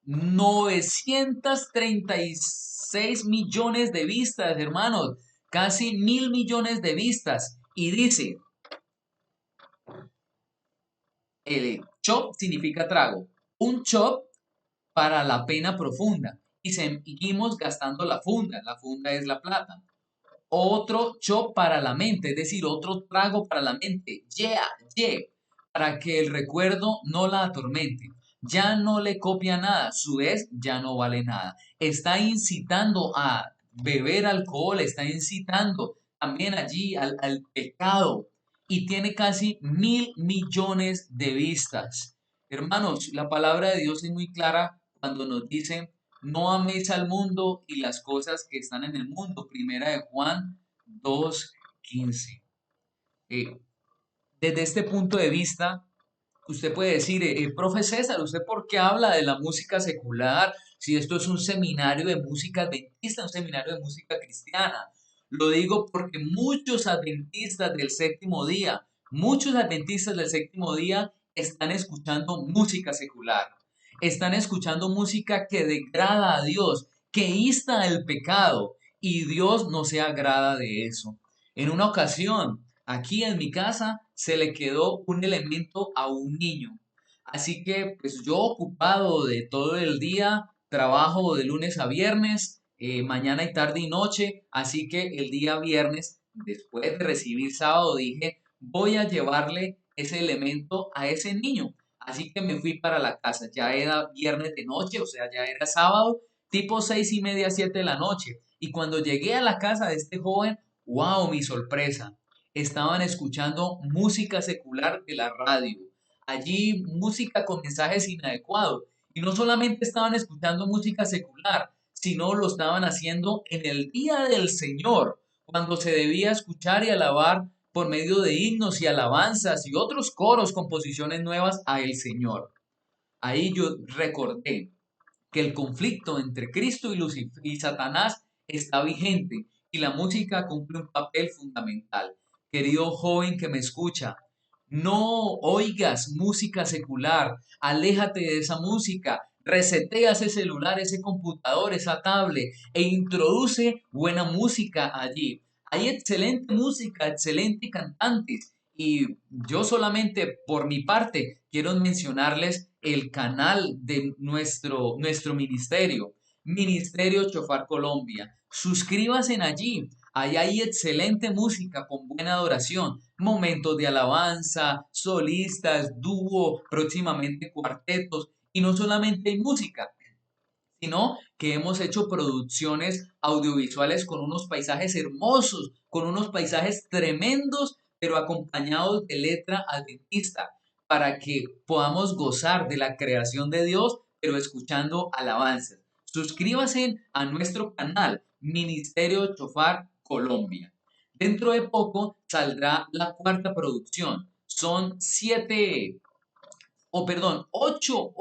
936 millones de vistas, hermanos, casi 1.000 millones de vistas. Y dice, el chop significa trago, un chop para la pena profunda. Y seguimos gastando la funda es la plata. Otro chop para la mente, es decir, otro trago para la mente, para que el recuerdo no la atormente. Ya no le copia nada, su vez ya no vale nada. Está incitando a beber alcohol, está incitando también allí al pecado y tiene casi 1.000 millones de vistas. Hermanos, la palabra de Dios es muy clara cuando nos dice no améis al mundo y las cosas que están en el mundo. Primera de Juan 2:15. Eh, Desde este punto de vista, usted puede decir, profe César, ¿usted por qué habla de la música secular? Si esto es un seminario de música adventista, un seminario de música cristiana. Lo digo porque muchos adventistas del séptimo día están escuchando música secular. Están escuchando música que degrada a Dios, que insta al pecado, y Dios no se agrada de eso. En una ocasión, aquí en mi casa se le quedó un elemento a un niño. Así que pues yo ocupado de todo el día, trabajo de lunes a viernes, mañana y tarde y noche, así que el día viernes, después de recibir sábado, dije, voy a llevarle ese elemento a ese niño. Así que me fui para la casa, ya era viernes de noche, o sea, ya era sábado, tipo 6:30, 7 de la noche. Y cuando llegué a la casa de este joven, wow, mi sorpresa, estaban escuchando música secular de la radio. Allí música con mensajes inadecuados. Y no solamente estaban escuchando música secular, sino lo estaban haciendo en el día del Señor, cuando se debía escuchar y alabar por medio de himnos y alabanzas y otros coros, composiciones nuevas a el Señor. Ahí yo recordé que el conflicto entre Cristo y Satanás está vigente y la música cumple un papel fundamental. Querido joven que me escucha, no oigas música secular, aléjate de esa música, resetea ese celular, ese computador, esa tablet e introduce buena música allí. Hay excelente música, excelentes cantantes y yo solamente por mi parte quiero mencionarles el canal de nuestro ministerio, Ministerio Chofar Colombia. Suscríbanse allí. Ahí hay excelente música con buena adoración, momentos de alabanza, solistas, dúo, próximamente cuartetos. Y no solamente hay música, sino que hemos hecho producciones audiovisuales con unos paisajes hermosos, con unos paisajes tremendos, pero acompañados de letra adventista, para que podamos gozar de la creación de Dios, pero escuchando alabanzas. Suscríbase a nuestro canal Ministerio Chofar Colombia. Dentro de poco saldrá la cuarta producción. Son ocho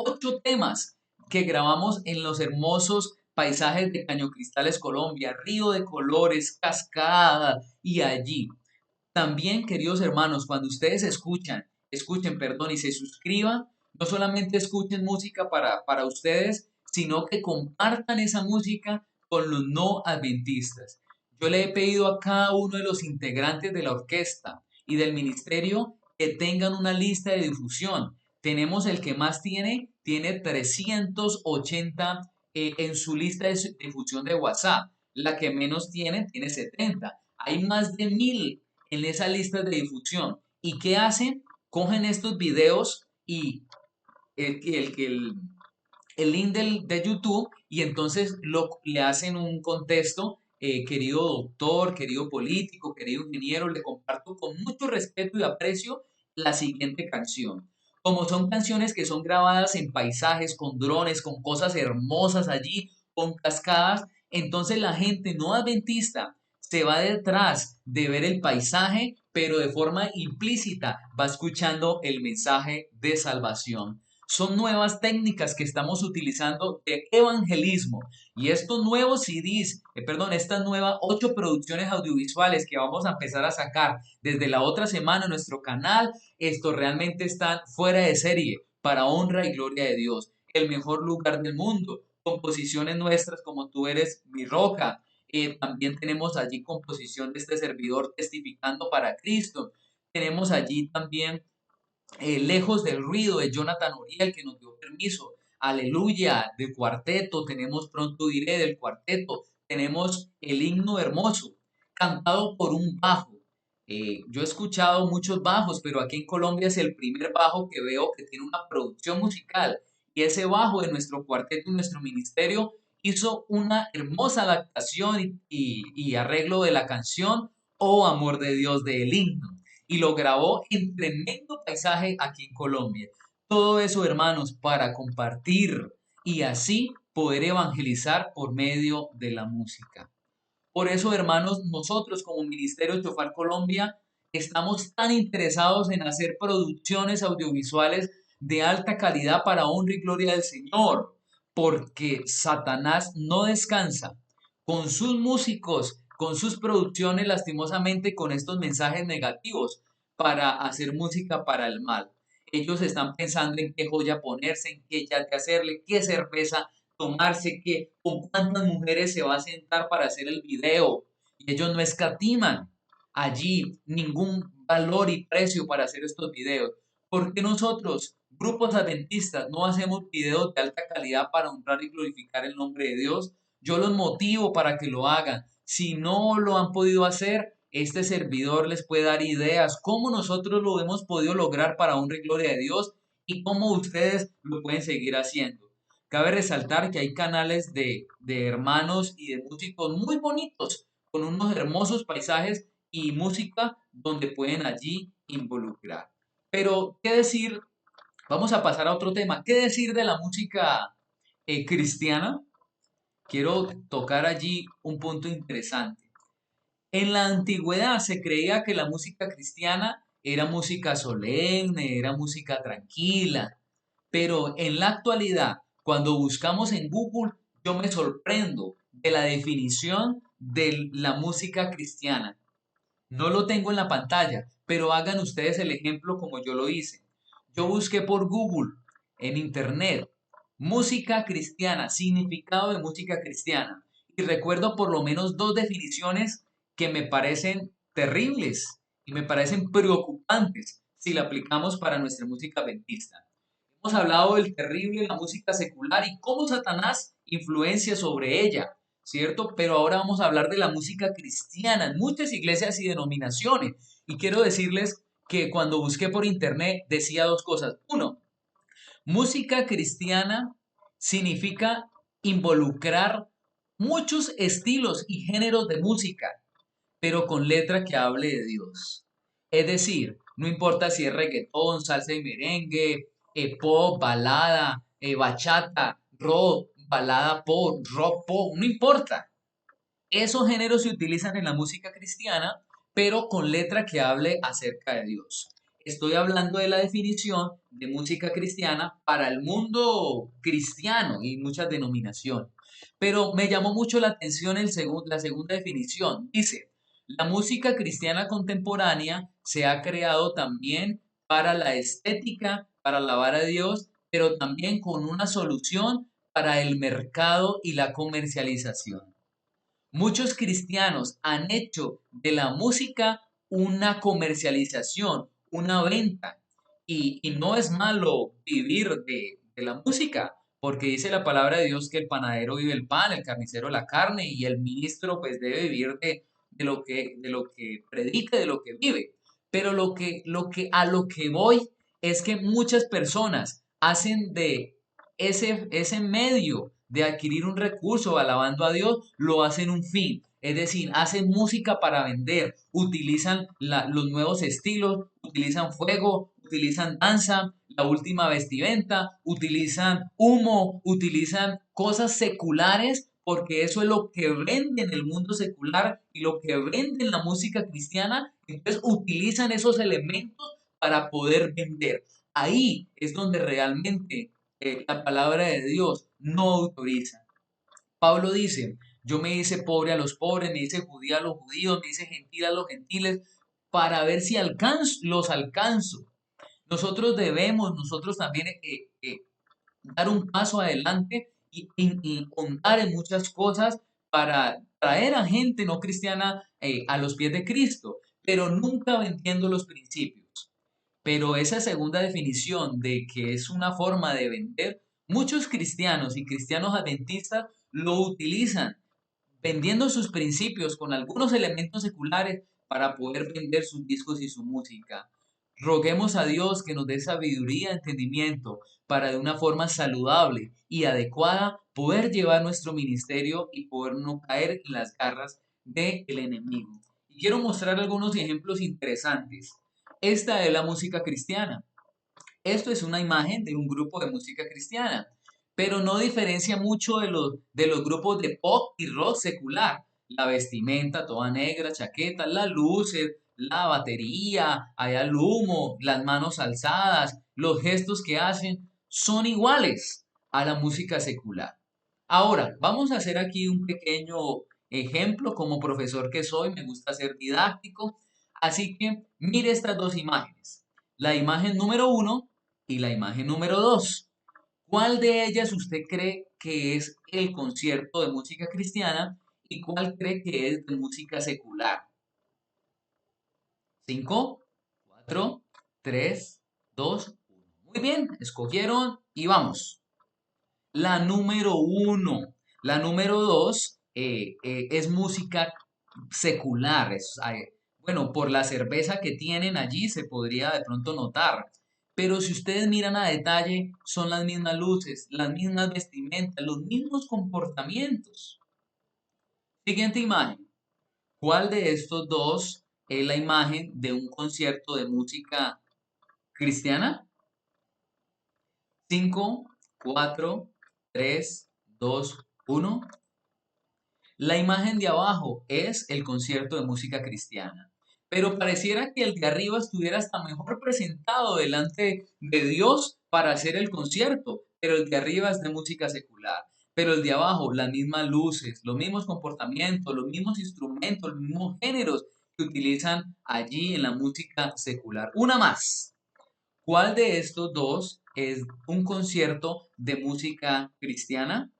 temas que grabamos en los hermosos paisajes de Caño Cristales, Colombia, río de colores, cascada y allí. También, queridos hermanos, cuando ustedes escuchen, y se suscriban, no solamente escuchen música para ustedes, sino que compartan esa música con los no adventistas. Yo le he pedido a cada uno de los integrantes de la orquesta y del ministerio que tengan una lista de difusión. Tenemos el que más tiene 380 en su lista de difusión de WhatsApp. La que menos tiene 70. Hay más de 1.000 en esa lista de difusión. ¿Y qué hacen? Cogen estos videos y el, el, el, el link de YouTube y entonces le hacen un contexto, querido doctor, querido político, querido ingeniero, le comparto con mucho respeto y aprecio la siguiente canción. Como son canciones que son grabadas en paisajes, con drones, con cosas hermosas allí, con cascadas, entonces la gente no adventista se va detrás de ver el paisaje, pero de forma implícita va escuchando el mensaje de salvación. Son nuevas técnicas que estamos utilizando de evangelismo y estos nuevos CDs, estas nuevas 8 producciones audiovisuales que vamos a empezar a sacar desde la otra semana en nuestro canal, esto realmente están fuera de serie para honra y gloria de Dios. El mejor lugar del mundo, composiciones nuestras como Tú eres mi roca. También tenemos allí composición de este servidor testificando para Cristo. Tenemos allí también Lejos del ruido de Jonathan Uriel, que nos dio permiso. Aleluya del cuarteto. Tenemos Pronto diré del cuarteto. Tenemos el himno hermoso, cantado por un bajo. Yo he escuchado muchos bajos, pero aquí en Colombia es el primer bajo que veo que tiene una producción musical. Y ese bajo de nuestro cuarteto y nuestro ministerio hizo una hermosa adaptación y arreglo de la canción Oh Amor de Dios del himno y lo grabó en tremendo paisaje aquí en Colombia. Todo eso, hermanos, para compartir y así poder evangelizar por medio de la música. Por eso, hermanos, nosotros como Ministerio Chofar Colombia estamos tan interesados en hacer producciones audiovisuales de alta calidad para honra y gloria del Señor, porque Satanás no descansa con sus músicos, con sus producciones, lastimosamente con estos mensajes negativos para hacer música para el mal. Ellos están pensando en qué joya ponerse, en qué yate hacerle, qué cerveza tomarse, que con cuántas mujeres se va a sentar para hacer el video. Y ellos no escatiman allí ningún valor y precio para hacer estos videos. ¿Por qué nosotros, grupos adventistas, no hacemos videos de alta calidad para honrar y glorificar el nombre de Dios? Yo los motivo para que lo hagan. Si no lo han podido hacer, este servidor les puede dar ideas, cómo nosotros lo hemos podido lograr para honra y gloria de Dios y cómo ustedes lo pueden seguir haciendo. Cabe resaltar que hay canales de hermanos y de músicos muy bonitos, con unos hermosos paisajes y música donde pueden allí involucrar. Pero, ¿qué decir? Vamos a pasar a otro tema. ¿Qué decir de la música cristiana? Quiero tocar allí un punto interesante. En la antigüedad se creía que la música cristiana era música solemne, era música tranquila, pero en la actualidad, cuando buscamos en Google, yo me sorprendo de la definición de la música cristiana. No lo tengo en la pantalla, pero hagan ustedes el ejemplo como yo lo hice. Yo busqué por Google, en Internet, música cristiana, significado de música cristiana, y recuerdo por lo menos 2 definiciones que me parecen terribles y me parecen preocupantes si la aplicamos para nuestra música adventista. Hemos hablado del terrible de la música secular y cómo Satanás influencia sobre ella, ¿cierto? Pero ahora vamos a hablar de la música cristiana en muchas iglesias y denominaciones. Y quiero decirles que cuando busqué por internet decía 2 cosas. Uno, música cristiana significa involucrar muchos estilos y géneros de música, pero con letra que hable de Dios. Es decir, no importa si es reggaetón, salsa y merengue, pop, balada, bachata, rock, balada pop, rock pop, no importa. Esos géneros se utilizan en la música cristiana, pero con letra que hable acerca de Dios. Estoy hablando de la definición de música cristiana para el mundo cristiano y muchas denominaciones. Pero me llamó mucho la atención la segunda definición. Dice, la música cristiana contemporánea se ha creado también para la estética, para alabar a Dios, pero también con una solución para el mercado y la comercialización. Muchos cristianos han hecho de la música una comercialización, una venta. Y no es malo vivir de la música, porque dice la palabra de Dios que el panadero vive el pan, el carnicero la carne y el ministro pues debe vivir de lo que predica, de lo que vive. Pero a lo que voy es que muchas personas hacen de ese medio de adquirir un recurso alabando a Dios, lo hacen un fin. Es decir, hacen música para vender, utilizan los nuevos estilos, utilizan fuego, utilizan danza, la última vestimenta, utilizan humo, utilizan cosas seculares, porque eso es lo que vende en el mundo secular y lo que vende en la música cristiana. Entonces utilizan esos elementos para poder vender. Ahí es donde realmente la palabra de Dios no autoriza. Pablo dice, yo me hice pobre a los pobres, me hice judío a los judíos, me hice gentil a los gentiles, para ver si los alcanzo. Nosotros también dar un paso adelante y ahondar en muchas cosas para traer a gente no cristiana a los pies de Cristo, pero nunca vendiendo los principios. Pero esa segunda definición de que es una forma de vender, muchos cristianos y cristianos adventistas lo utilizan vendiendo sus principios con algunos elementos seculares para poder vender sus discos y su música. Roguemos a Dios que nos dé sabiduría, entendimiento, para de una forma saludable y adecuada poder llevar nuestro ministerio y poder no caer en las garras del enemigo. Y quiero mostrar algunos ejemplos interesantes. Esta es la música cristiana. Esto es una imagen de un grupo de música cristiana, pero no diferencia mucho de los grupos de pop y rock secular. La vestimenta toda negra, chaqueta, las luces, la batería, allá el humo, las manos alzadas, los gestos que hacen son iguales a la música secular. Ahora, vamos a hacer aquí un pequeño ejemplo. Como profesor que soy, me gusta ser didáctico. Así que mire estas dos imágenes. La imagen número uno y la imagen número 2. ¿Cuál de ellas usted cree que es el concierto de música cristiana y cuál cree que es de música secular? 5, 4, 3, 2, 1. Muy bien, escogieron y vamos. La número 1. La número 2 es música secular. Bueno, por la cerveza que tienen allí se podría de pronto notar. Pero si ustedes miran a detalle, son las mismas luces, las mismas vestimentas, los mismos comportamientos. Siguiente imagen. ¿Cuál de estos dos es la imagen de un concierto de música cristiana? 5, 4, 3, 2, 1. La imagen de abajo es el concierto de música cristiana. Pero pareciera que el de arriba estuviera hasta mejor presentado delante de Dios para hacer el concierto, pero el de arriba es de música secular. Pero el de abajo, las mismas luces, los mismos comportamientos, los mismos instrumentos, los mismos géneros que utilizan allí en la música secular. Una más. ¿Cuál de estos dos es un concierto de música cristiana?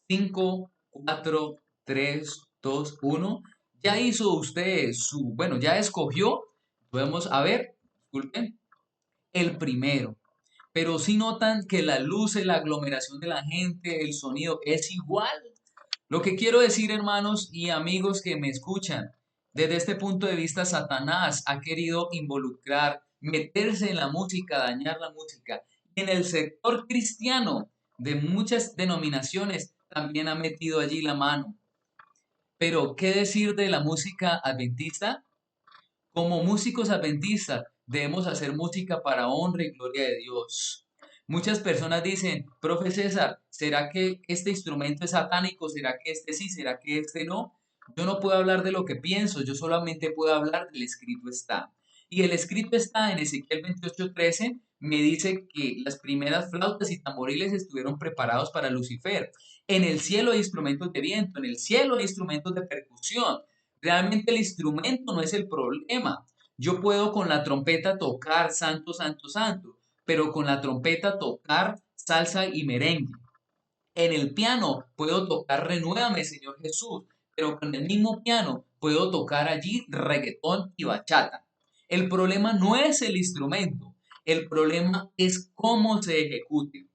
5, 4, 3, 2, 1. Ya hizo usted bueno, ya escogió. Podemos, a ver, disculpen, el primero. Pero si notan que la luz, la aglomeración de la gente, el sonido es igual. Lo que quiero decir, hermanos y amigos que me escuchan, desde este punto de vista, Satanás ha querido involucrar, meterse en la música, dañar la música. Y en el sector cristiano de muchas denominaciones también ha metido allí la mano. Pero, ¿qué decir de la música adventista? Como músicos adventistas debemos hacer música para honra y gloria de Dios. Muchas personas dicen, profe César, ¿será que este instrumento es satánico? ¿Será que este sí? ¿Será que este no? Yo no puedo hablar de lo que pienso, yo solamente puedo hablar del escrito está. Y el escrito está en Ezequiel 28:13, me dice que las primeras flautas y tamboriles estuvieron preparados para Lucifer. En el cielo hay instrumentos de viento, en el cielo hay instrumentos de percusión. Realmente el instrumento no es el problema. Yo puedo con la trompeta tocar santo, santo, santo, pero con la trompeta tocar salsa y merengue. En el piano puedo tocar Renuévame, Señor Jesús, pero con el mismo piano puedo tocar allí reggaetón y bachata. El problema no es el instrumento, el problema es cómo se ejecute.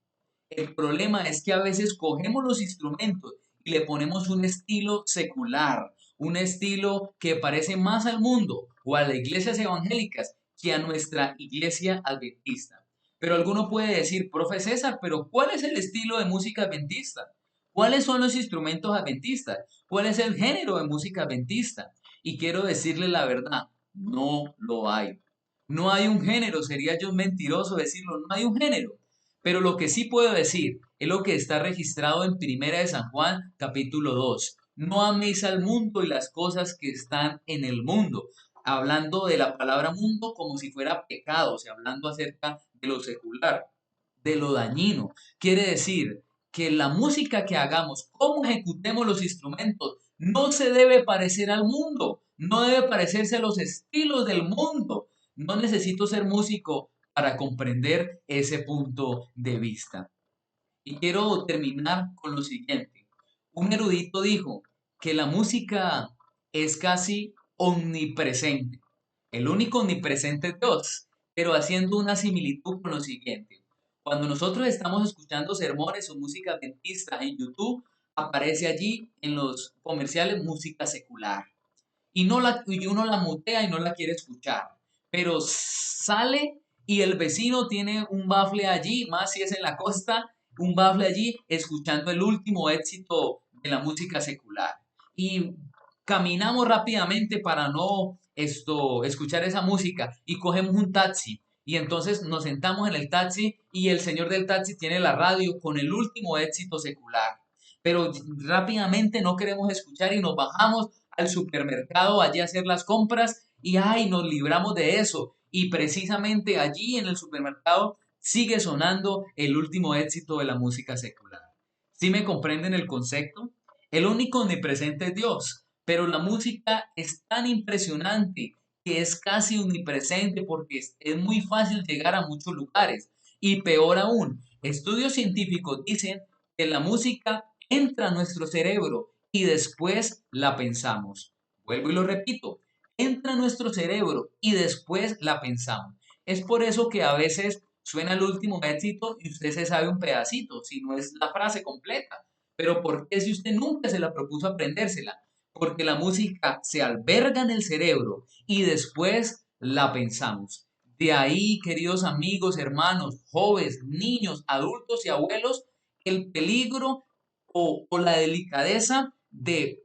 El problema es que a veces cogemos los instrumentos y le ponemos un estilo secular, un estilo que parece más al mundo o a las iglesias evangélicas que a nuestra iglesia adventista. Pero alguno puede decir, profe César, pero ¿cuál es el estilo de música adventista? ¿Cuáles son los instrumentos adventistas? ¿Cuál es el género de música adventista? Y quiero decirle la verdad, no lo hay. No hay un género, sería yo un mentiroso decirlo, no hay un género. Pero lo que sí puedo decir es lo que está registrado en Primera de San Juan, capítulo 2. No améis al mundo y las cosas que están en el mundo. Hablando de la palabra mundo como si fuera pecado, o sea, hablando acerca de lo secular, de lo dañino. Quiere decir que la música que hagamos, cómo ejecutemos los instrumentos, no se debe parecer al mundo, no debe parecerse a los estilos del mundo. No necesito ser músico para comprender ese punto de vista. Y quiero terminar con lo siguiente. Un erudito dijo que la música es casi omnipresente. El único omnipresente es Dios, pero haciendo una similitud con lo siguiente. Cuando nosotros estamos escuchando sermones o música adventista en YouTube, aparece allí en los comerciales música secular y uno la mutea y no la quiere escuchar. Pero sale y el vecino tiene un bafle allí, más si es en la costa, un bafle allí escuchando el último éxito de la música secular. Y caminamos rápidamente para no escuchar esa música y cogemos un taxi. Y entonces nos sentamos en el taxi y el señor del taxi tiene la radio con el último éxito secular. Pero rápidamente no queremos escuchar y nos bajamos al supermercado allí a hacer las compras y ay, nos libramos de eso. Y precisamente allí en el supermercado sigue sonando el último éxito de la música secular. ¿Sí me comprenden el concepto? El único omnipresente es Dios, pero la música es tan impresionante que es casi omnipresente porque es muy fácil llegar a muchos lugares. Y peor aún, estudios científicos dicen que la música entra a nuestro cerebro y después la pensamos. Vuelvo y lo repito, entra a nuestro cerebro y después la pensamos. Es por eso que a veces suena el último éxito y usted se sabe un pedacito, si no es la frase completa. Pero ¿por qué si usted nunca se la propuso aprendérsela? Porque la música se alberga en el cerebro y después la pensamos. De ahí, queridos amigos, hermanos, jóvenes, niños, adultos y abuelos, el peligro o la delicadeza de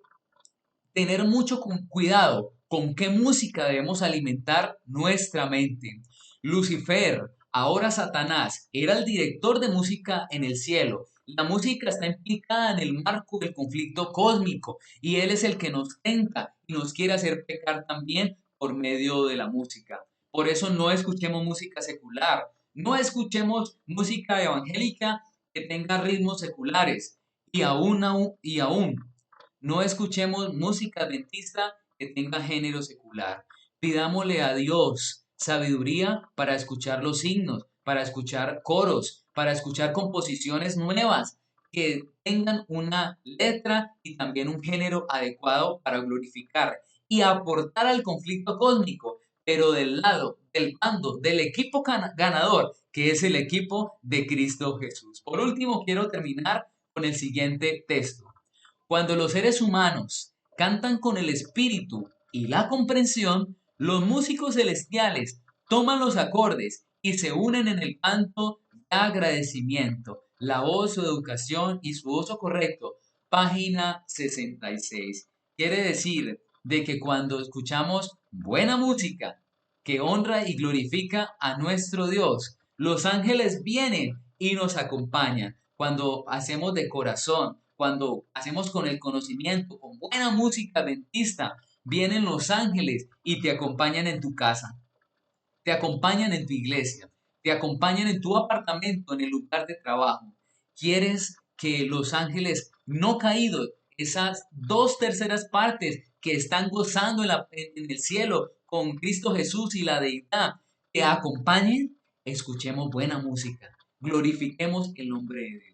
tener mucho cuidado con qué música debemos alimentar nuestra mente. Lucifer, ahora Satanás, era el director de música en el cielo. La música está implicada en el marco del conflicto cósmico y él es el que nos tenta y nos quiere hacer pecar también por medio de la música. Por eso no escuchemos música secular, no escuchemos música evangélica que tenga ritmos seculares y aún no escuchemos música adventista que tenga género secular. Pidámosle a Dios sabiduría para escuchar los signos, para escuchar coros, para escuchar composiciones nuevas que tengan una letra y también un género adecuado para glorificar y aportar al conflicto cósmico, pero del lado, del bando, del equipo ganador, que es el equipo de Cristo Jesús. Por último, quiero terminar con el siguiente texto. Cuando los seres humanos cantan con el espíritu y la comprensión, los músicos celestiales toman los acordes y se unen en el canto de agradecimiento. La voz, su educación y su uso correcto. Página 66. Quiere decir de que cuando escuchamos buena música que honra y glorifica a nuestro Dios, los ángeles vienen y nos acompañan. Cuando hacemos de corazón, cuando hacemos con el conocimiento, con buena música adventista, vienen los ángeles y te acompañan en tu casa, te acompañan en tu iglesia, te acompañan en tu apartamento, en el lugar de trabajo. ¿Quieres que los ángeles no caídos, esas dos terceras partes que están gozando en el cielo con Cristo Jesús y la deidad, te acompañen? Escuchemos buena música, glorifiquemos el nombre de Dios.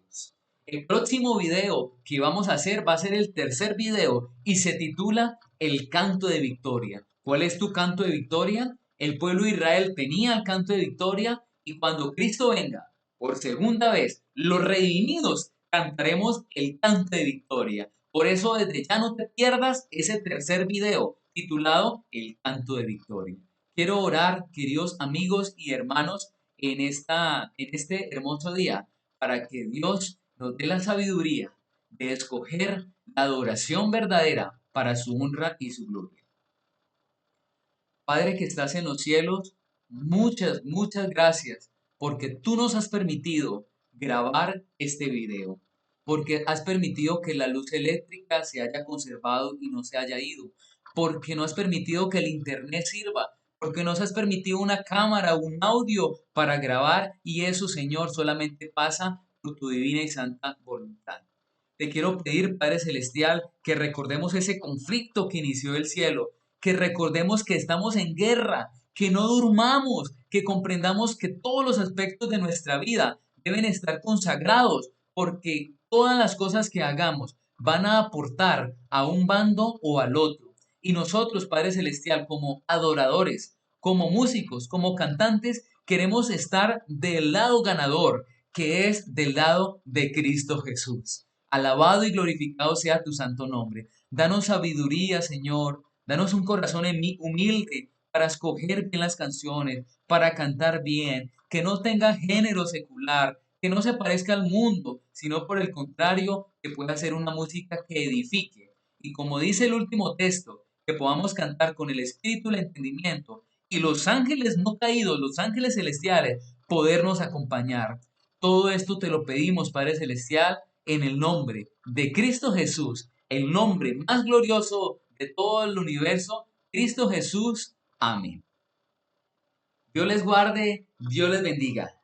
El próximo video que vamos a hacer va a ser el tercer video y se titula El canto de victoria. ¿Cuál es tu canto de victoria? El pueblo de Israel tenía el canto de victoria y cuando Cristo venga por segunda vez, los redimidos cantaremos el canto de victoria. Por eso desde ya no te pierdas ese tercer video titulado El canto de victoria. Quiero orar, queridos amigos y hermanos, en este hermoso día para que Dios nos dé la sabiduría de escoger la adoración verdadera para su honra y su gloria. Padre que estás en los cielos, muchas gracias porque tú nos has permitido grabar este video, porque has permitido que la luz eléctrica se haya conservado y no se haya ido, porque no has permitido que el internet sirva, porque nos has permitido una cámara, un audio para grabar y eso, Señor, solamente pasa por tu divina y santa voluntad. Te quiero pedir, Padre Celestial, que recordemos ese conflicto que inició el cielo, que recordemos que estamos en guerra, que no durmamos, que comprendamos que todos los aspectos de nuestra vida deben estar consagrados, porque todas las cosas que hagamos van a aportar a un bando o al otro. Y nosotros, Padre Celestial, como adoradores, como músicos, como cantantes, queremos estar del lado ganador, que es del lado de Cristo Jesús. Alabado y glorificado sea tu santo nombre. Danos sabiduría, Señor. Danos un corazón humilde para escoger bien las canciones, para cantar bien, que no tenga género secular, que no se parezca al mundo, sino por el contrario, que pueda ser una música que edifique. Y como dice el último texto, que podamos cantar con el espíritu y el entendimiento, y los ángeles no caídos, los ángeles celestiales, podernos acompañar. Todo esto te lo pedimos, Padre Celestial, en el nombre de Cristo Jesús, el nombre más glorioso de todo el universo, Cristo Jesús. Amén. Dios les guarde, Dios les bendiga.